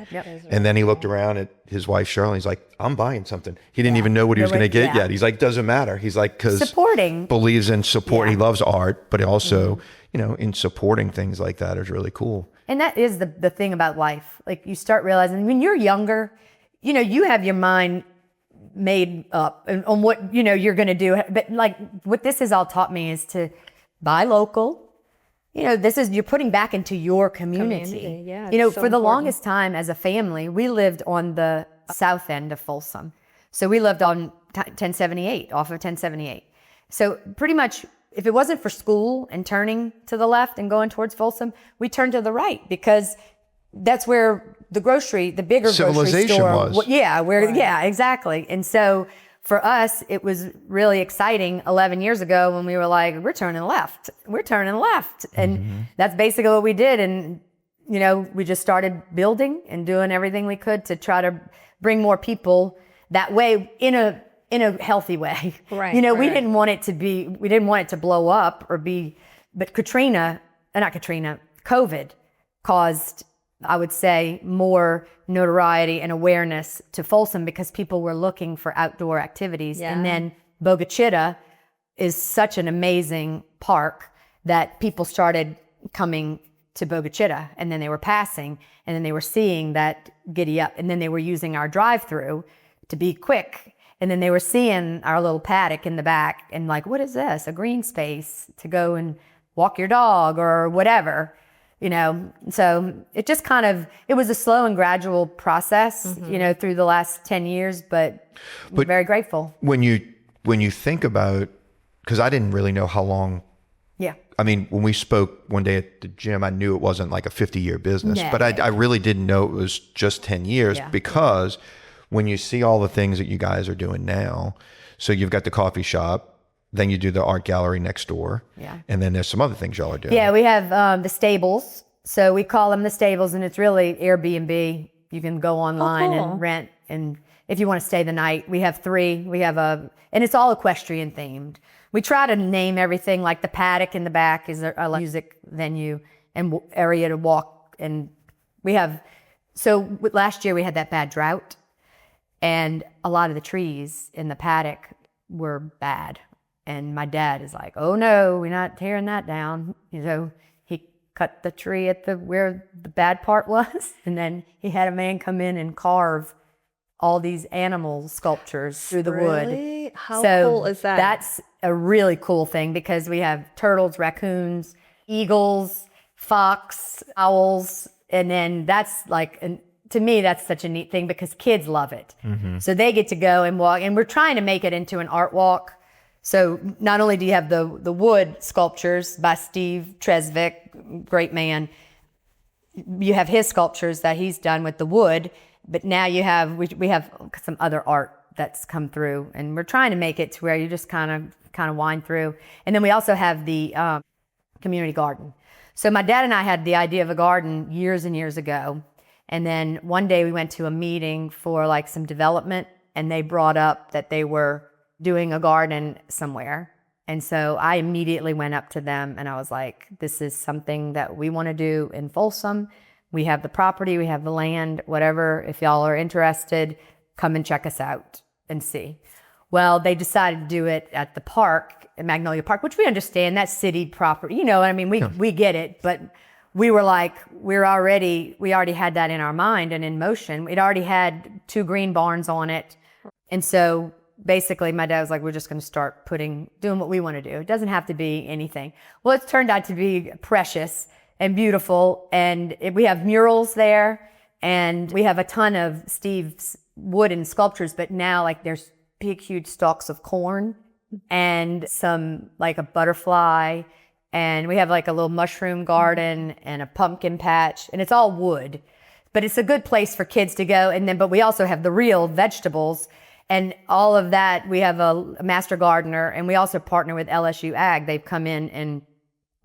And then he looked around at his wife, Cheryl, and he's like, I'm buying something. He didn't even know what he was going to get yet. He's like, doesn't matter. He's like, because supporting, believes in support. He loves art, but also, in supporting things like that is really cool. And that is the thing about life. Like, you start realizing when you're younger, you have your mind made up on what, you're going to do. But like what this has all taught me is to buy local. You're putting back into your community. Yeah, for the longest time as a family, we lived on the south end of Folsom. So we lived on 1078, off of 1078. So pretty much, if it wasn't for school and turning to the left and going towards Folsom, we turned to the right, because that's where the bigger grocery store was. Yeah, exactly. And so for us, it was really exciting 11 years ago when we were like, we're turning left. And that's basically what we did. And, we just started building and doing everything we could to try to bring more people that way in a healthy way. Right. We didn't want it to blow up but COVID caused, I would say, more notoriety and awareness to Folsom because people were looking for outdoor activities. Yeah. And then Bogachita is such an amazing park that people started coming to Bogachita, and then they were passing, and then they were seeing that giddy up, and then they were using our drive-through to be quick. And then they were seeing our little paddock in the back and like, what is this? A green space to go and walk your dog or whatever. So it just it was a slow and gradual process, through the last 10 years, but I'm very grateful. When you think about, because I didn't really know how long. Yeah. I mean, when we spoke one day at the gym, I knew it wasn't like a 50-year business, No, but I really didn't know it was just 10 years because when you see all the things that you guys are doing now, so you've got the coffee shop, then you do the art gallery next door, and then there's some other things y'all are doing. Yeah, we have the stables. So we call them the stables, and it's really Airbnb. You can go online and rent, and if you want to stay the night, we have 3. We have and it's all equestrian themed. We try to name everything, like the paddock in the back is a music venue and area to walk. And last year we had that bad drought, and a lot of the trees in the paddock were bad. And my dad is like, oh no, we're not tearing that down. He cut the tree at where the bad part was. And then he had a man come in and carve all these animal sculptures through the wood. How cool is that? That's a really cool thing because we have turtles, raccoons, eagles, fox, owls. And then to me, that's such a neat thing because kids love it. So they get to go and walk, and we're trying to make it into an art walk. So not only do you have the wood sculptures by Steve Tresvik, great man, you have his sculptures that he's done with the wood, but now we have some other art that's come through, and we're trying to make it to where you just kind of wind through. And then we also have the community garden. So my dad and I had the idea of a garden years and years ago, and then one day we went to a meeting for like some development, and they brought up that they were doing a garden somewhere. And so I immediately went up to them and I was like, this is something that we want to do in Folsom. We have the property, we have the land, whatever. If y'all are interested, come and check us out and see. Well, they decided to do it at the park, at Magnolia Park, which we understand, that's city property. You know what I mean? We get it, but we were like, we already had that in our mind and in motion. It already had 2 green barns on it. And so basically my dad was like, we're just going to start doing what we want to do. It doesn't have to be anything. Well, it's turned out to be precious and beautiful. And we have murals there, and we have a ton of Steve's wooden sculptures, but now like there's big, huge stalks of corn and some like a butterfly. And we have like a little mushroom garden and a pumpkin patch, and it's all wood, but it's a good place for kids to go. But we also have the real vegetables. And all of that, we have a master gardener, and we also partner with LSU Ag. They've come in and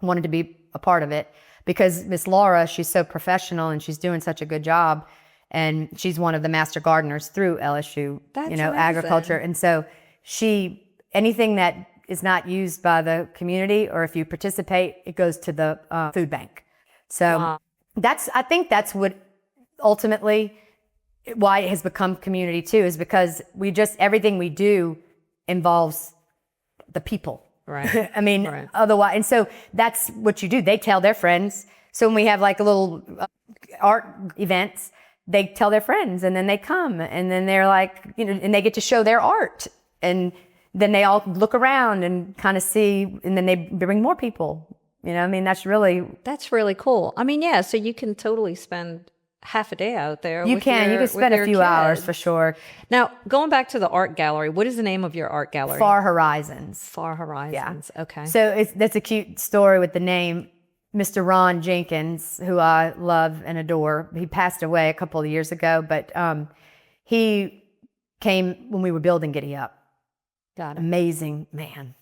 wanted to be a part of it because Miss Laura, she's so professional and she's doing such a good job. And she's one of the master gardeners through LSU, agriculture. And so anything that is not used by the community, or if you participate, it goes to the food bank. So I think that's what ultimately why it has become community too, is because everything we do involves the people. Right. I mean, otherwise, and so that's what you do. They tell their friends. So when we have like a little art events, they tell their friends, and then they come, and then they're like, and they get to show their art, and then they all look around and kind of see, and then they bring more people. I mean, that's really cool. I mean, yeah. So you can totally spend half a day out there. You can spend a few hours for sure. Now, going back to the art gallery, what is the name of your art gallery? Far Horizons. Far Horizons. Yeah. Okay. So that's a cute story with the name. Mr. Ron Jenkins, who I love and adore, he passed away a couple of years ago, but he came when we were building Giddy Up. Got it. Amazing man.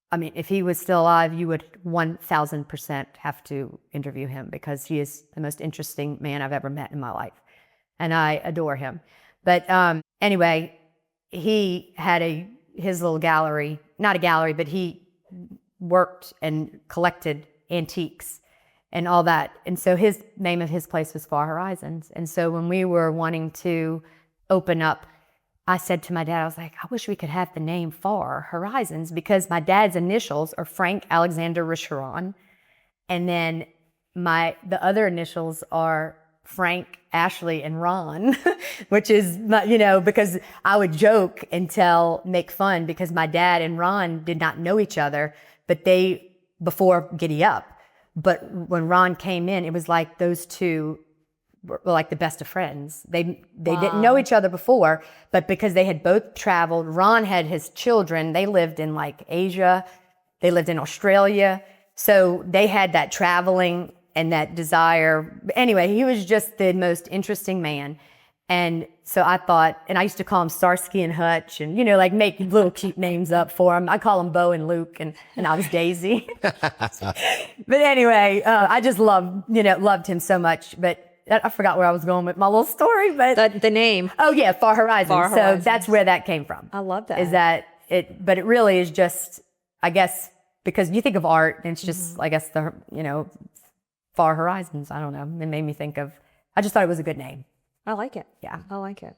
I mean, if he was still alive, you would 1,000% have to interview him because he is the most interesting man I've ever met in my life. And I adore him. But anyway, he had his little gallery, not a gallery, but he worked and collected antiques and all that. And so his name of his place was Far Horizons. And so when we were wanting to open up, I said to my dad, I was like, I wish we could have the name Far Horizons, because my dad's initials are Frank Alexander Richerand. And then the other initials are Frank, Ashley, and Ron, which is, because I would joke and make fun, because my dad and Ron did not know each other, but before Giddy Up, But when Ron came in, it was like those two were like the best of friends. They didn't know each other before, but because they had both traveled, Ron had his children. They lived in like Asia. They lived in Australia. So they had that traveling and that desire. Anyway, he was just the most interesting man. And so I thought, and I used to call him Starsky and Hutch and, you know, like make little cute names up for him. I call him Bo and Luke and I was Daisy. But anyway, I just loved him so much. But I forgot where I was going with my little story, but The name. oh yeah, Far Horizons. Far So Horizons. that's where that came from. I love that. Is that it? But it really is just, I guess, because you think of art, and it's just, I guess Far Horizons. I don't know. It made me think of. I just thought it was a good name. I like it. Yeah. I like it.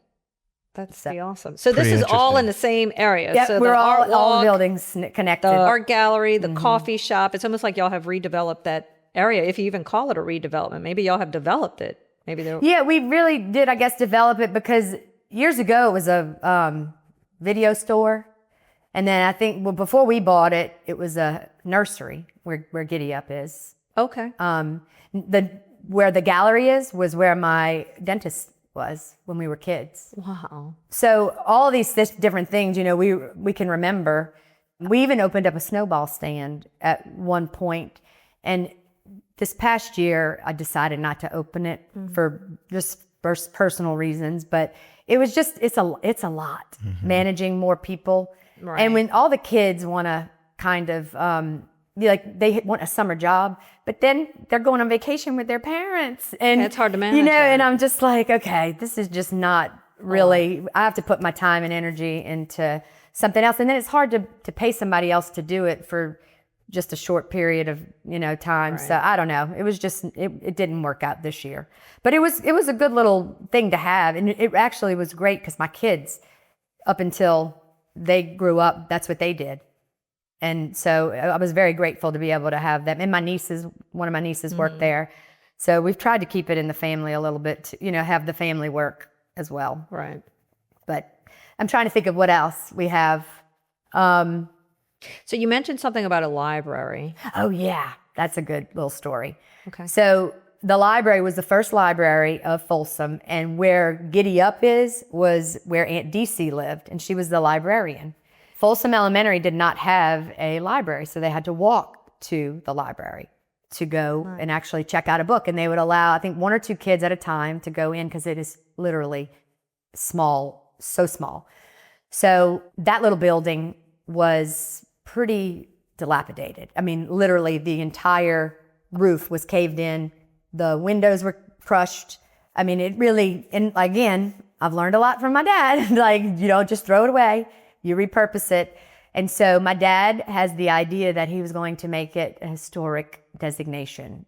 That's pretty awesome. So this Pretty is all interesting. in the same area. Yeah, so we're the art all walk, buildings connected. the art gallery, the coffee shop. It's almost like y'all have redeveloped that area. If you even call it a redevelopment, maybe y'all have developed it. Maybe they're Yeah, we really did, I guess, develop it because years ago it was a video store. And then I think before we bought it, it was a nursery where Giddy Up is. okay. Where the gallery was where my dentist was when we were kids. Wow. So all these different things, we can remember. We even opened up a snowball stand at one point, and this past year, I decided not to open it for just personal reasons, but it was just, it's a lot managing more people. Right. And when all the kids want to kind of, they want a summer job, but then they're going on vacation with their parents. And Yeah, it's hard to manage that. and I'm just like, okay, this is just not really, I have to put my time and energy into something else. And then it's hard to pay somebody else to do it for just a short period of time. Right. So I don't know. It was just it didn't work out this year, but it was a good little thing to have, and it actually was great because my kids, up until they grew up, that's what they did, and so I was very grateful to be able to have them. And one of my nieces worked there, so we've tried to keep it in the family a little bit, to, have the family work as well. Right. But I'm trying to think of what else we have. So you mentioned something about a library. Oh yeah, that's a good little story. Okay. So the library was the first library of Folsom, and where Giddy Up was where Aunt DC lived, and she was the librarian. Folsom Elementary did not have a library, so they had to walk to the library to go and actually check out a book. And they would allow, I think, 1 or 2 kids at a time to go in because it is literally small, so small. So that little building was pretty dilapidated. I mean, literally the entire roof was caved in. The windows were crushed. I mean, it really, and again, I've learned a lot from my dad. Like, you don't just throw it away, you repurpose it. And so my dad has the idea that he was going to make it a historic designation.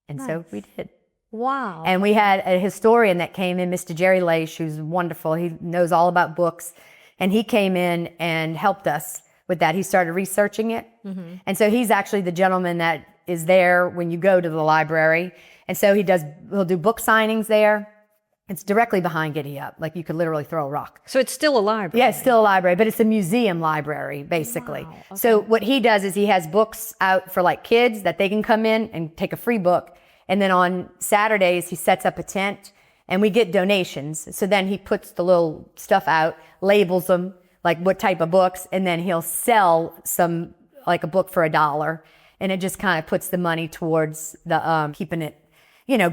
And so we did. Wow. And we had a historian that came in, Mr. Jerry Leish, who's wonderful. He knows all about books. And he came in and helped us with that. He started researching it. And so he's actually the gentleman that is there when you go to the library. And so he'll do book signings there. It's directly behind Giddy Up. Like you could literally throw a rock. So it's still a library. Yeah, it's still a library, but it's a museum library, basically. Wow, okay. So what he does is he has books out for like kids that they can come in and take a free book. And then on Saturdays, he sets up a tent and we get donations. So then he puts the little stuff out, labels them, like what type of books, and then he'll sell some, like a book for $1. And it just kind of puts the money towards the keeping it,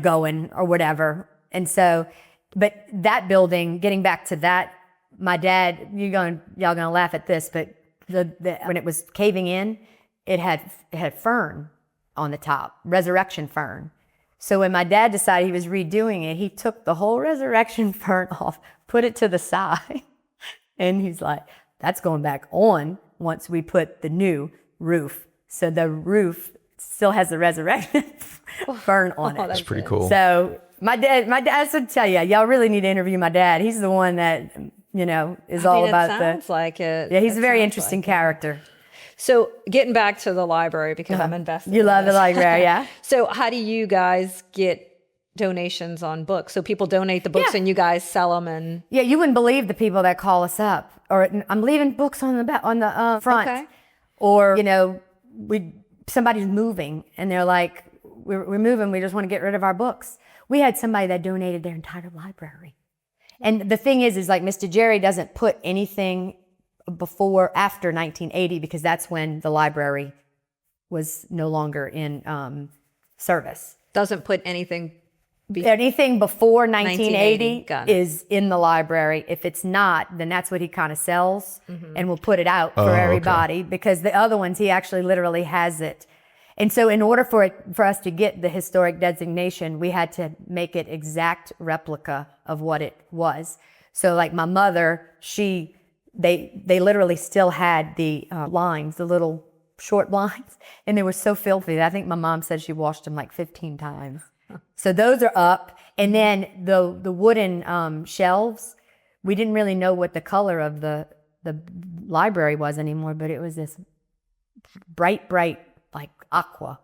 going or whatever. And so, but that building, getting back to that, my dad, y'all gonna laugh at this, but when it was caving in, it had fern on the top, resurrection fern. So when my dad decided he was redoing it, he took the whole resurrection fern off, put it to the side, and he's like, that's going back on once we put the new roof. So the roof still has the resurrection fern on it. That's pretty cool. So my dad, I should tell you, y'all really need to interview my dad. He's the one that, is all about sounds like it. Yeah, he's It a very sounds interesting like it. character. So getting back to the library, because I'm invested. You in love the this. library, yeah? So how do you guys get donations on books? So people donate the books Yeah. and you guys sell them and... Yeah, you wouldn't believe the people that call us up. Or I'm leaving books on the front. Okay. Or, somebody's moving and they're like, we're moving. We just want to get rid of our books. We had somebody that donated their entire library. And the thing is like Mr. Jerry doesn't put anything after 1980 because that's when the library was no longer in service. Doesn't put anything Anything before 1980 Got it. is in the library. If it's not, then that's what he kind of sells and will put it out for okay. everybody because the other ones, he actually literally has it. And so in order for us to get the historic designation, we had to make it exact replica of what it was. So like my mother, they literally still had the lines, the little short blinds, and they were so filthy. I think my mom said she washed them like 15 times. So those are up. And then the wooden shelves, we didn't really know what the color of the library was anymore, but it was this bright, like aqua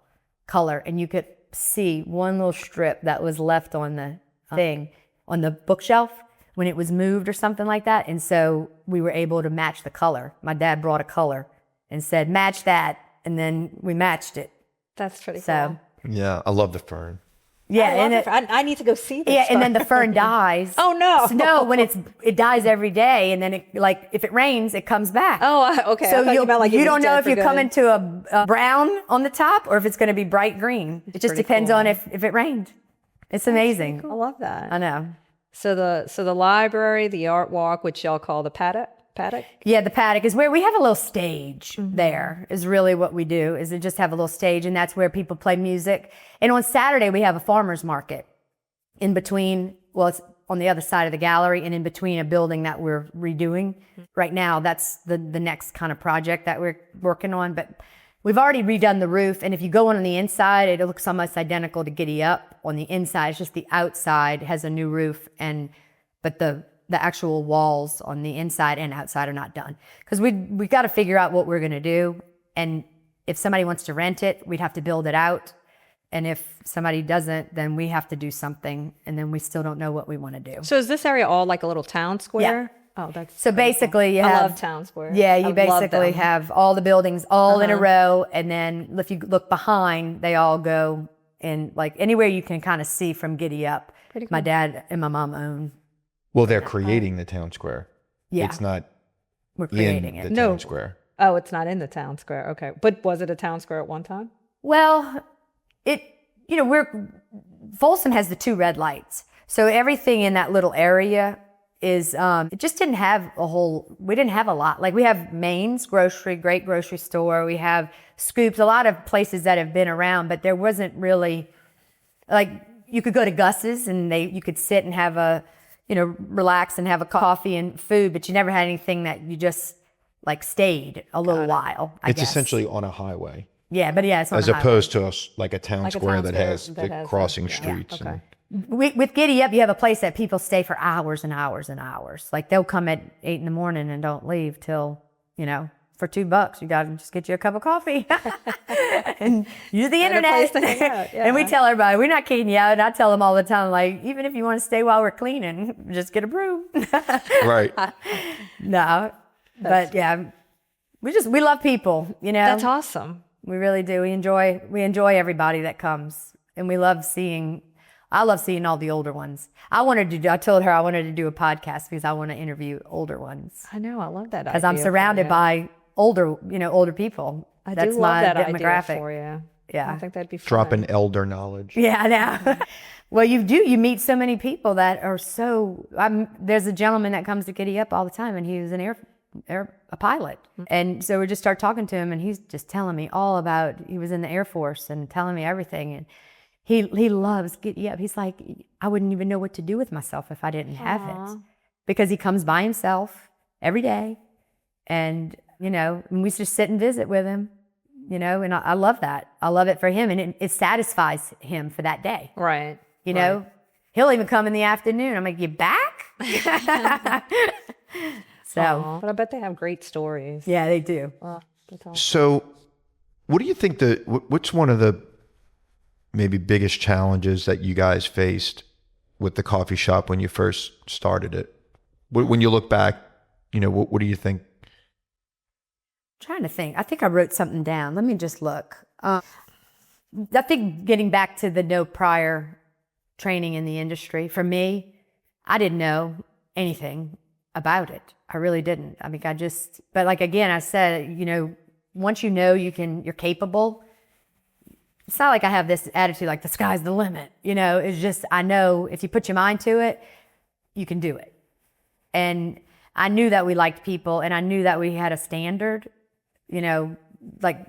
color. And you could see one little strip that was left on the thing, on the bookshelf when it was moved or something like that. And so we were able to match the color. My dad brought a color and said, match that. And then we matched it. That's pretty So, cool. Yeah, I love the fern. yeah. I need to go see this. Yeah, and then the fern dies. Oh, no. So, no, when it dies every day, and then if it rains, it comes back. Oh, okay. I So thought you meant like it you was don't know dead if for you're good. coming to a brown on the top or if it's going to be bright green. It just pretty depends cool. on if it rained. It's amazing. I love that. I know. So the library, the art walk, which y'all call the paddock. Yeah, the paddock is where we have a little stage there is really what we do is to just have a little stage, and that's where people play music. And on Saturday, we have a farmer's market in between, well, it's on the other side of the gallery and in between a building that we're redoing. Right now, that's the next kind of project that we're working on. But we've already redone the roof, and if you go on the inside, it looks almost identical to Giddy Up. On the inside, it's just the outside has a new roof, but the actual walls on the inside and outside are not done. Because we got to figure out what we're going to do. And if somebody wants to rent it, we'd have to build it out. And if somebody doesn't, then we have to do something. And then we still don't know what we want to do. So is this area all like a little town square? Yeah. Oh, that's so basically you have, I love town square. Yeah, I you love basically them. have all the buildings all in a row. And then if you look behind, they all go in like anywhere you can kind of see from Giddy Up. Pretty cool. My dad and my mom own. Well, they're creating the town square. Yeah. It's not We're creating in it. the No. town square. Oh, it's not in the town square. Okay. But was it a town square at one time? Well, Folsom has the two red lights. So everything in that little area is, it just didn't have we didn't have a lot. Like we have Maine's grocery, great grocery store. We have Scoops, a lot of places that have been around, but there wasn't really, like you could go to Gus's and you could sit and have relax and have a coffee and food, but you never had anything that you just like stayed a little while, I It's guess. essentially on a highway, Yeah, but yeah, it's on as a highway. opposed to like a town Like a square town that square has that the has crossing yeah, streets. okay. With Giddy Up, you have a place that people stay for hours and hours and hours. Like they'll come at 8 a.m. and don't leave till, for $2. You got to just get you a cup of coffee and use the And a internet. place to hang out, And we yeah. tell everybody, we're not kidding you out. And I tell them all the time, like, even if you want to stay while we're cleaning, just get a broom. Right. No, but yeah, we love people, That's awesome. We really do. We enjoy everybody that comes, and I love seeing all the older ones. I told her I wanted to do a podcast because I want to interview older ones. I know. I love that idea. Because I'm surrounded by older people. I That's do love my that demographic. idea for you. Yeah. I think that'd be fun. Dropping elder knowledge. Yeah, I know. Well, you meet so many people that are so. There's a gentleman that comes to Giddy Up all the time, and he was a pilot, and so we just start talking to him, and he's just telling me all about. He was in the Air Force and telling me everything, and he loves Giddy Up. He's like, I wouldn't even know what to do with myself if I didn't have it, because he comes by himself every day, and and we just sit and visit with him, and I love that. I love it for him, and it satisfies him for that day. Right. Right. He'll even come in the afternoon. I'm like, you back? So, But I bet they have great stories. yeah, they do. That's awesome. So, what do you think what's one of the maybe biggest challenges that you guys faced with the coffee shop when you first started it? When you look back, what do you think? I'm trying to think. I think I wrote something down. Let me just look. I think getting back to the no prior training in the industry, for me, I didn't know anything about it. I really didn't. I mean, but like, again, I said, once you're capable, it's not like I have this attitude like the sky's the limit. It's just, I know if you put your mind to it, you can do it. And I knew that we liked people, and I knew that we had a standard, like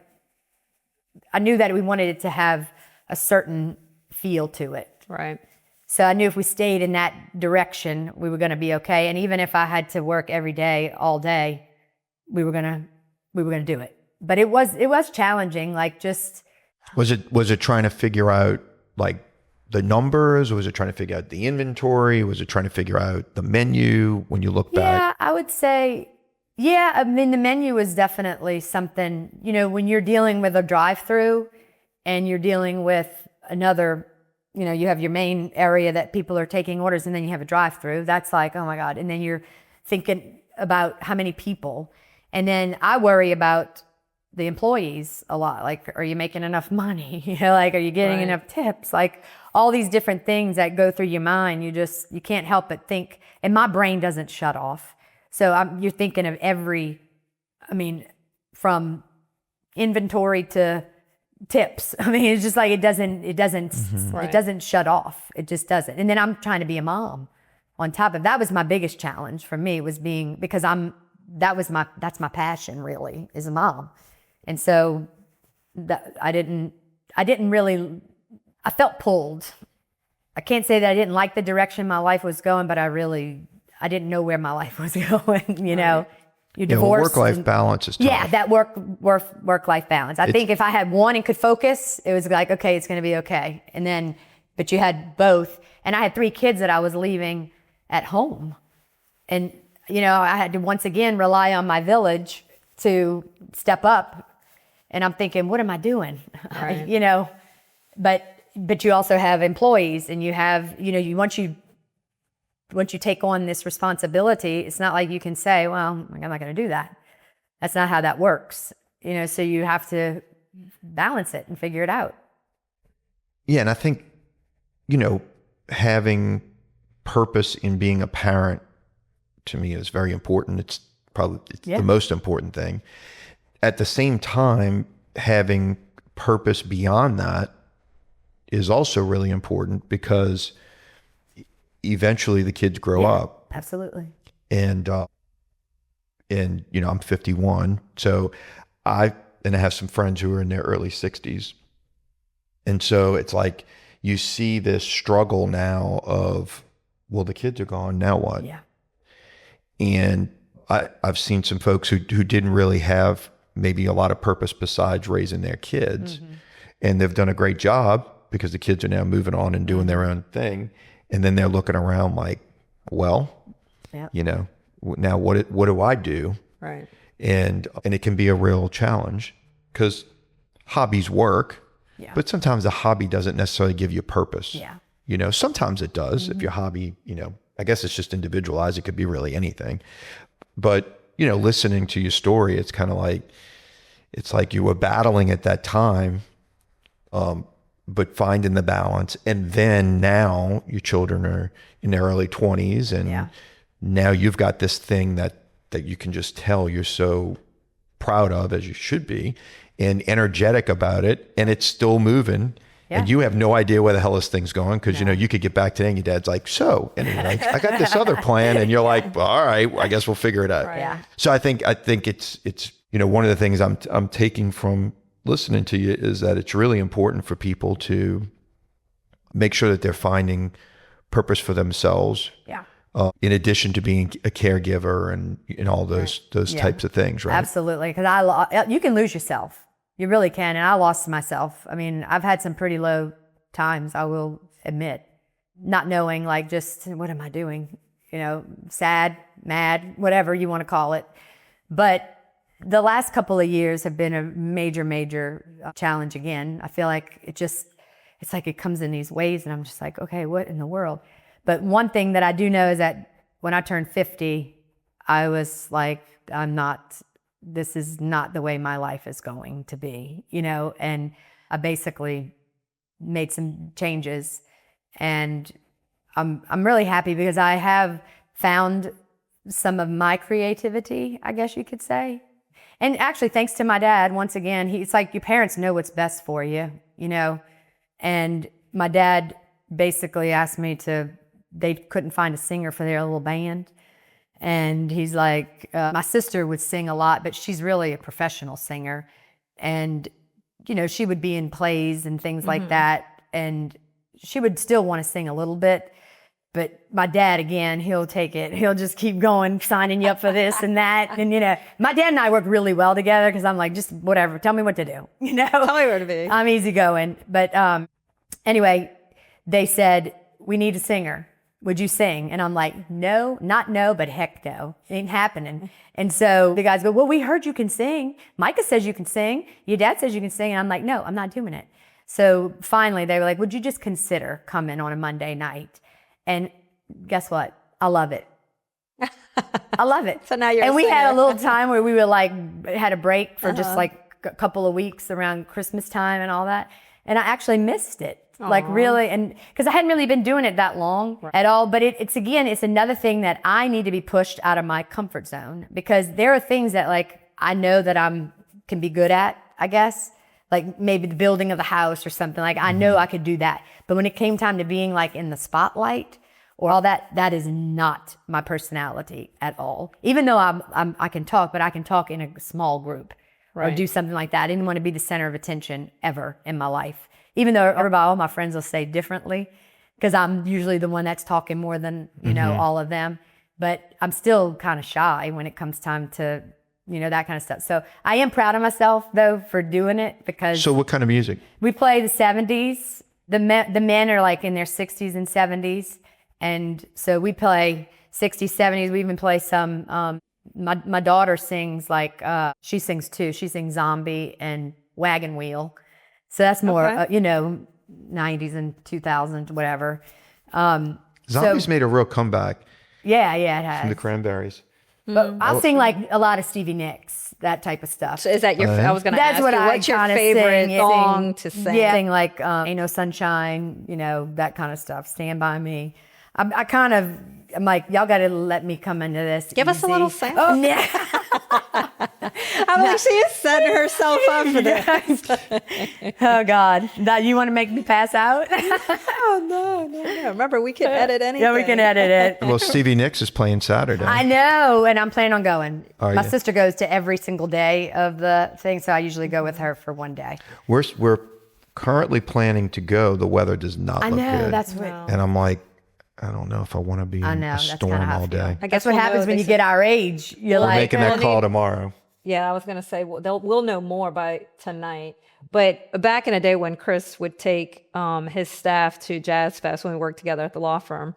I knew that we wanted it to have a certain feel to it. Right. So I knew if we stayed in that direction, we were going to be okay. And even if I had to work every day, all day, we were going to do it. But it was challenging. Like, just. Was it trying to figure out like the numbers? Or was it trying to figure out the inventory? Was it trying to figure out the menu when you look back? Yeah, I would say, yeah. I mean, the menu was definitely something, when you're dealing with a drive-through and you're dealing with another, you have your main area that people are taking orders, and then you have a drive-through. That's like, oh my God. And then you're thinking about how many people. And then I worry about the employees a lot. Like, are you making enough money? Like, are you getting Right. enough tips? Like, all these different things that go through your mind. You can't help but think, and my brain doesn't shut off. So you're thinking of from inventory to tips. I mean, it's just like, it doesn't shut off. It just doesn't. And then I'm trying to be a mom on top of that. Was my biggest challenge for me, was because that's my passion, really, is a mom. And so I felt pulled. I can't say that I didn't like the direction my life was going, but I didn't know where my life was going, You're divorced. Work-life balance is tough. Yeah, that work-life balance. I think if I had one and could focus, it was like, okay, it's going to be okay. And then, but you had both. And I had 3 kids that I was leaving at home. And, I had to once again rely on my village to step up. And I'm thinking, what am I doing? Right. But you also have employees, and you have, once you take on this responsibility, it's not like you can say, well, I'm not going to do that. That's not how that works. So you have to balance it and figure it out. Yeah, and I think, having purpose in being a parent, to me, is very important. It's the most important thing. At the same time, having purpose beyond that is also really important, because eventually the kids grow up. Absolutely. And I'm 51, so I have some friends who are in their early 60s. And so it's like, you see this struggle now of, well, the kids are gone, now what? Yeah. And I've seen some folks who didn't really have maybe a lot of purpose besides raising their kids. Mm-hmm. And they've done a great job, because the kids are now moving on and doing their own thing. And then they're looking around like, well, now what do I do? Right. And it can be a real challenge, because hobbies work, but sometimes the hobby doesn't necessarily give you purpose. Yeah. Sometimes it does. If your hobby, I guess it's just individualized. It could be really anything. But, listening to your story, it's kind of like, it's like you were battling at that time, but finding the balance. And then now your children are in their early 20s, and now you've got this thing that you can just tell you're so proud of, as you should be, and energetic about it, and it's still moving. Yeah. And you have no idea where the hell this thing's going, because you could get back today and your dad's like, so anyway, I got this other plan, and you're like, well, all right, I guess we'll figure it out. Right. Yeah. So I think it's one of the things I'm taking from listening to you is that it's really important for people to make sure that they're finding purpose for themselves. Yeah. In addition to being a caregiver and all those types of things, right? Absolutely, because you can lose yourself. You really can, and I lost myself. I mean, I've had some pretty low times, I will admit, not knowing, like, just what am I doing? Sad, mad, whatever you want to call it. But the last couple of years have been a major, major challenge again. I feel like it's like it comes in these waves, and I'm just like, okay, what in the world? But one thing that I do know is that when I turned 50, I was like, this is not the way my life is going to be, and I basically made some changes, and I'm really happy because I have found some of my creativity, I guess you could say. And actually, thanks to my dad, once again, it's like your parents know what's best for you, you know. And my dad basically asked me they couldn't find a singer for their little band. And he's like, my sister would sing a lot, but she's really a professional singer. And, you know, she would be in plays and things like that. And she would still want to sing a little bit. But my dad, again, he'll take it. He'll just keep going, signing you up for this and that. And, you know, my dad and I work really well together because I'm like, just whatever, tell me what to do, you know? Tell me where to be. I'm easygoing. But anyway, they said, we need a singer. Would you sing? And I'm like, no, not no, but heck no. It ain't happening. And so the guys go, well, we heard you can sing. Micah says you can sing. Your dad says you can sing. And I'm like, no, I'm not doing it. So finally they were like, would you just consider coming on a Monday night? And guess what? I love it. I love it. So now you're and a we had a singer. little time where we were like, had a break for just like a couple of weeks around Christmas time and all that. And I actually missed it. Like really, and because I hadn't really been doing it that long at all. But it's another thing that I need to be pushed out of my comfort zone, because there are things that like I know that can be good at, I guess. Like maybe the building of the house or something. Like I know I could do that. But when it came time to being like in the spotlight or all that, that is not my personality at all. Even though I can talk, but I can talk in a small group or do something like that. I didn't want to be the center of attention ever in my life. Even though all my friends will say differently, because I'm usually the one that's talking more than, you know, all of them. But I'm still kind of shy when it comes time to, you know, that kind of stuff. So I am proud of myself, though, for doing it, because So what kind of music? we play the 70s. The men are like in their 60s and 70s. And so we play 60s, 70s. We even play some, my daughter sings like, she sings too. She sings Zombie and Wagon Wheel. So that's more, you know, 90s and 2000s, whatever. Zombies made a real comeback Yeah, it has. from the Cranberries. But I'll sing like a lot of Stevie Nicks, that type of stuff. So is that your? I was going to That's ask what you, I what's your kinda favorite sing, song to sing? Yeah, sing like Ain't No Sunshine, you know, that kind of stuff. Stand By Me. I'm like, y'all got to let me come into this. Give us a little easy. sample. Oh, yeah. I'm like, she is setting herself up for this. Oh, God. That, you want to make me pass out? Oh, no. Remember, we can edit anything. Yeah, we can edit it. Well, Stevie Nicks is playing Saturday. I know, and I'm planning on going. Are My you? sister goes to every single day of the thing, so I usually go with her for one day. We're currently planning to go. The weather does not I look know, good. that's what. And I'm like, I don't know if I want to be in I know, a that's storm kinda how I all feel. day. I That's guess what we'll happens know. when They you get our age. You're We're like, making that call tomorrow. Yeah, I was going to say, we'll know more by tonight. But back in the day when Chris would take his staff to Jazz Fest when we worked together at the law firm,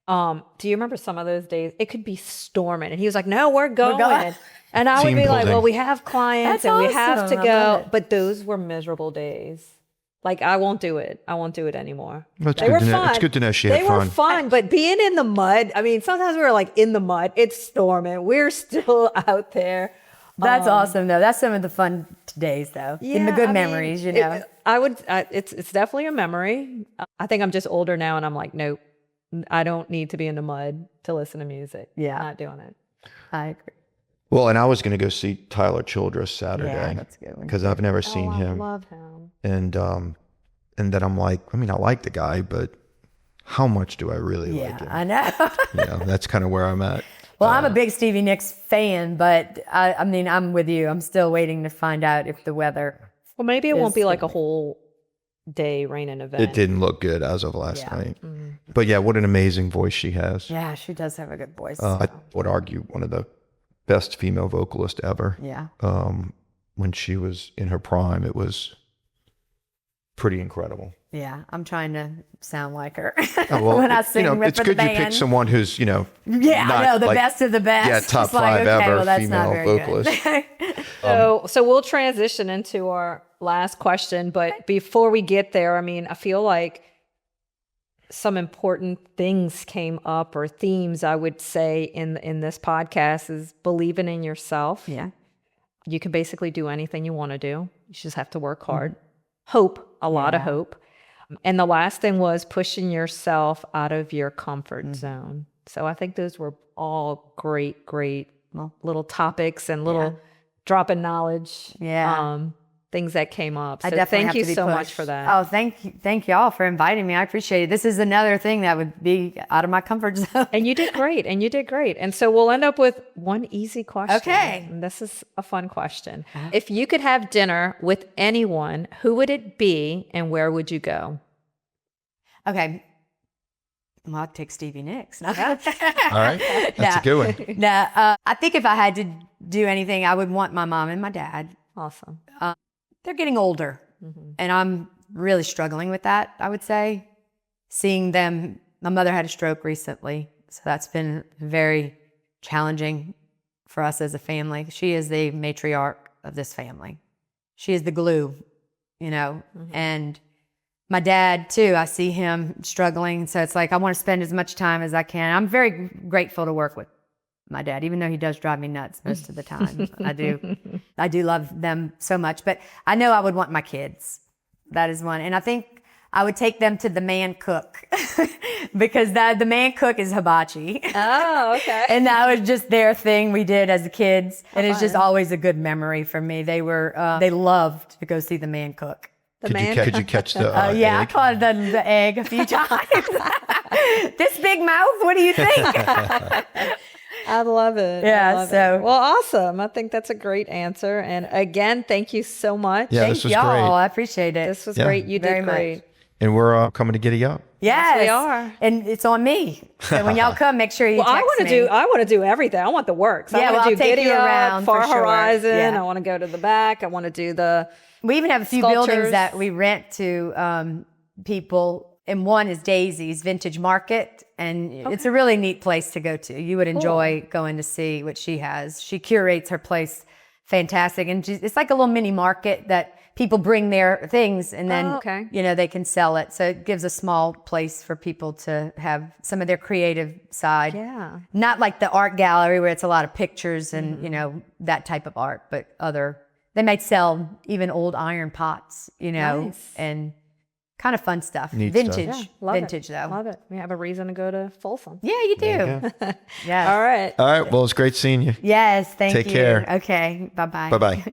do you remember some of those days? It could be storming. And he was like, no, we're going. And I would Team be like, building. well, we have clients That's and we have awesome. to I go. love it. But those were miserable days. Like, I won't do it. I won't do it anymore. Well, it's They good were to know- fun. it's good to know she had They were fun. fun, but being in the mud, I mean, sometimes we were like in the mud. It's storming. We're still out there. that's awesome, though. That's some of the fun days, though. In the good I mean, memories, you know. It's definitely a memory. I think I'm just older now, and I'm like, nope, I don't need to be in the mud to listen to music. Yeah. Not doing it. I agree. Well, and I was going to go see Tyler Childress Saturday. Yeah, that's a good one. Because I've never seen I him. love him. And then I'm like, I mean, I like the guy, but how much do I really like Yeah, him? I know. You know, that's kind of where I'm at. Well, I'm a big Stevie Nicks fan, but I mean, I'm with you. I'm still waiting to find out if the weather. Well, maybe it won't be Is- like a whole day raining event. It didn't look good as of last Yeah. night. But yeah, what an amazing voice she has. Yeah, she does have a good voice. I would argue one of the best female vocalists ever. Yeah. When she was in her prime, it was pretty incredible. Yeah, I'm trying to sound like her Oh, well, when I sing it's for good the you band. pick someone who's, Yeah, not I know, the like- best of the best. yeah, top It's like, 5 okay, ever well, that's not female very vocalist. good. So we'll transition into our last question, but before we get there, I mean, I feel like some important things came up, or themes, I would say, in this podcast, is believing in yourself. Yeah. You can basically do anything you want to do. You just have to work hard. hope, a lot of Yeah. hope. And the last thing was pushing yourself out of your comfort zone. So I think those were all great, great little topics and little drop in knowledge. Yeah. Things that came up. So I definitely thank have you to be so much pushed. for that. Oh, thank y'all for inviting me. I appreciate it. This is another thing that would be out of my comfort zone. And you did great. And you did great. And so we'll end up with one easy question. Okay. And this is a fun question. If you could have dinner with anyone, who would it be and where would you go? Okay. Well, I'd take Stevie Nicks. No. All right. That's a good one. I think if I had to do anything, I would want my mom and my dad. Awesome. They're getting older, and I'm really struggling with that, I would say. Seeing them, my mother had a stroke recently, so that's been very challenging for us as a family. She is the matriarch of this family. She is the glue, and my dad too, I see him struggling. So it's like, I want to spend as much time as I can. I'm very grateful to work with my dad, even though he does drive me nuts most of the time. I do love them so much, but I know I would want my kids. That is one. And I think I would take them to the man cook because the man cook is hibachi. Oh, okay. And that was just their thing we did as kids. And it's just always a good memory for me. They loved to go see the man cook. Could you catch the Yeah, I egg? caught the egg a few times. This big mouth, what do you think? I love it. Yeah, I love so- it. Well, awesome. I think that's a great answer. And again, thank you so much. Yeah, this Thank was y'all. great. I appreciate it. This was Yeah. great. You Very did much. great. And we're coming to Giddy Up. Yes, we are. And it's on me. So when y'all come, make sure you Well, I text want to me. I want to do everything. I want the works. Yeah, I well, want I'll to do take you Giddy Up, around Far for sure. Horizon. Yeah. I want to go to the back. I want to do the We even have a few Sculptures. buildings that we rent to people. And one is Daisy's Vintage Market. And it's a really neat place to go to. You would enjoy going to see what she has. She curates her place fantastic. And it's like a little mini market that people bring their things and then, okay. they can sell it. So it gives a small place for people to have some of their creative side. Yeah. Not like the art gallery where it's a lot of pictures and, that type of art, but they might sell even old iron pots, Nice. and kind of fun stuff. Neat Vintage. stuff. Love Vintage it. though. Love it. We have a reason to go to Folsom. Yeah, you do. Yes. All right. All right. Well, it's great seeing you. Yes, thank you. Take care. Okay, bye-bye. Bye bye.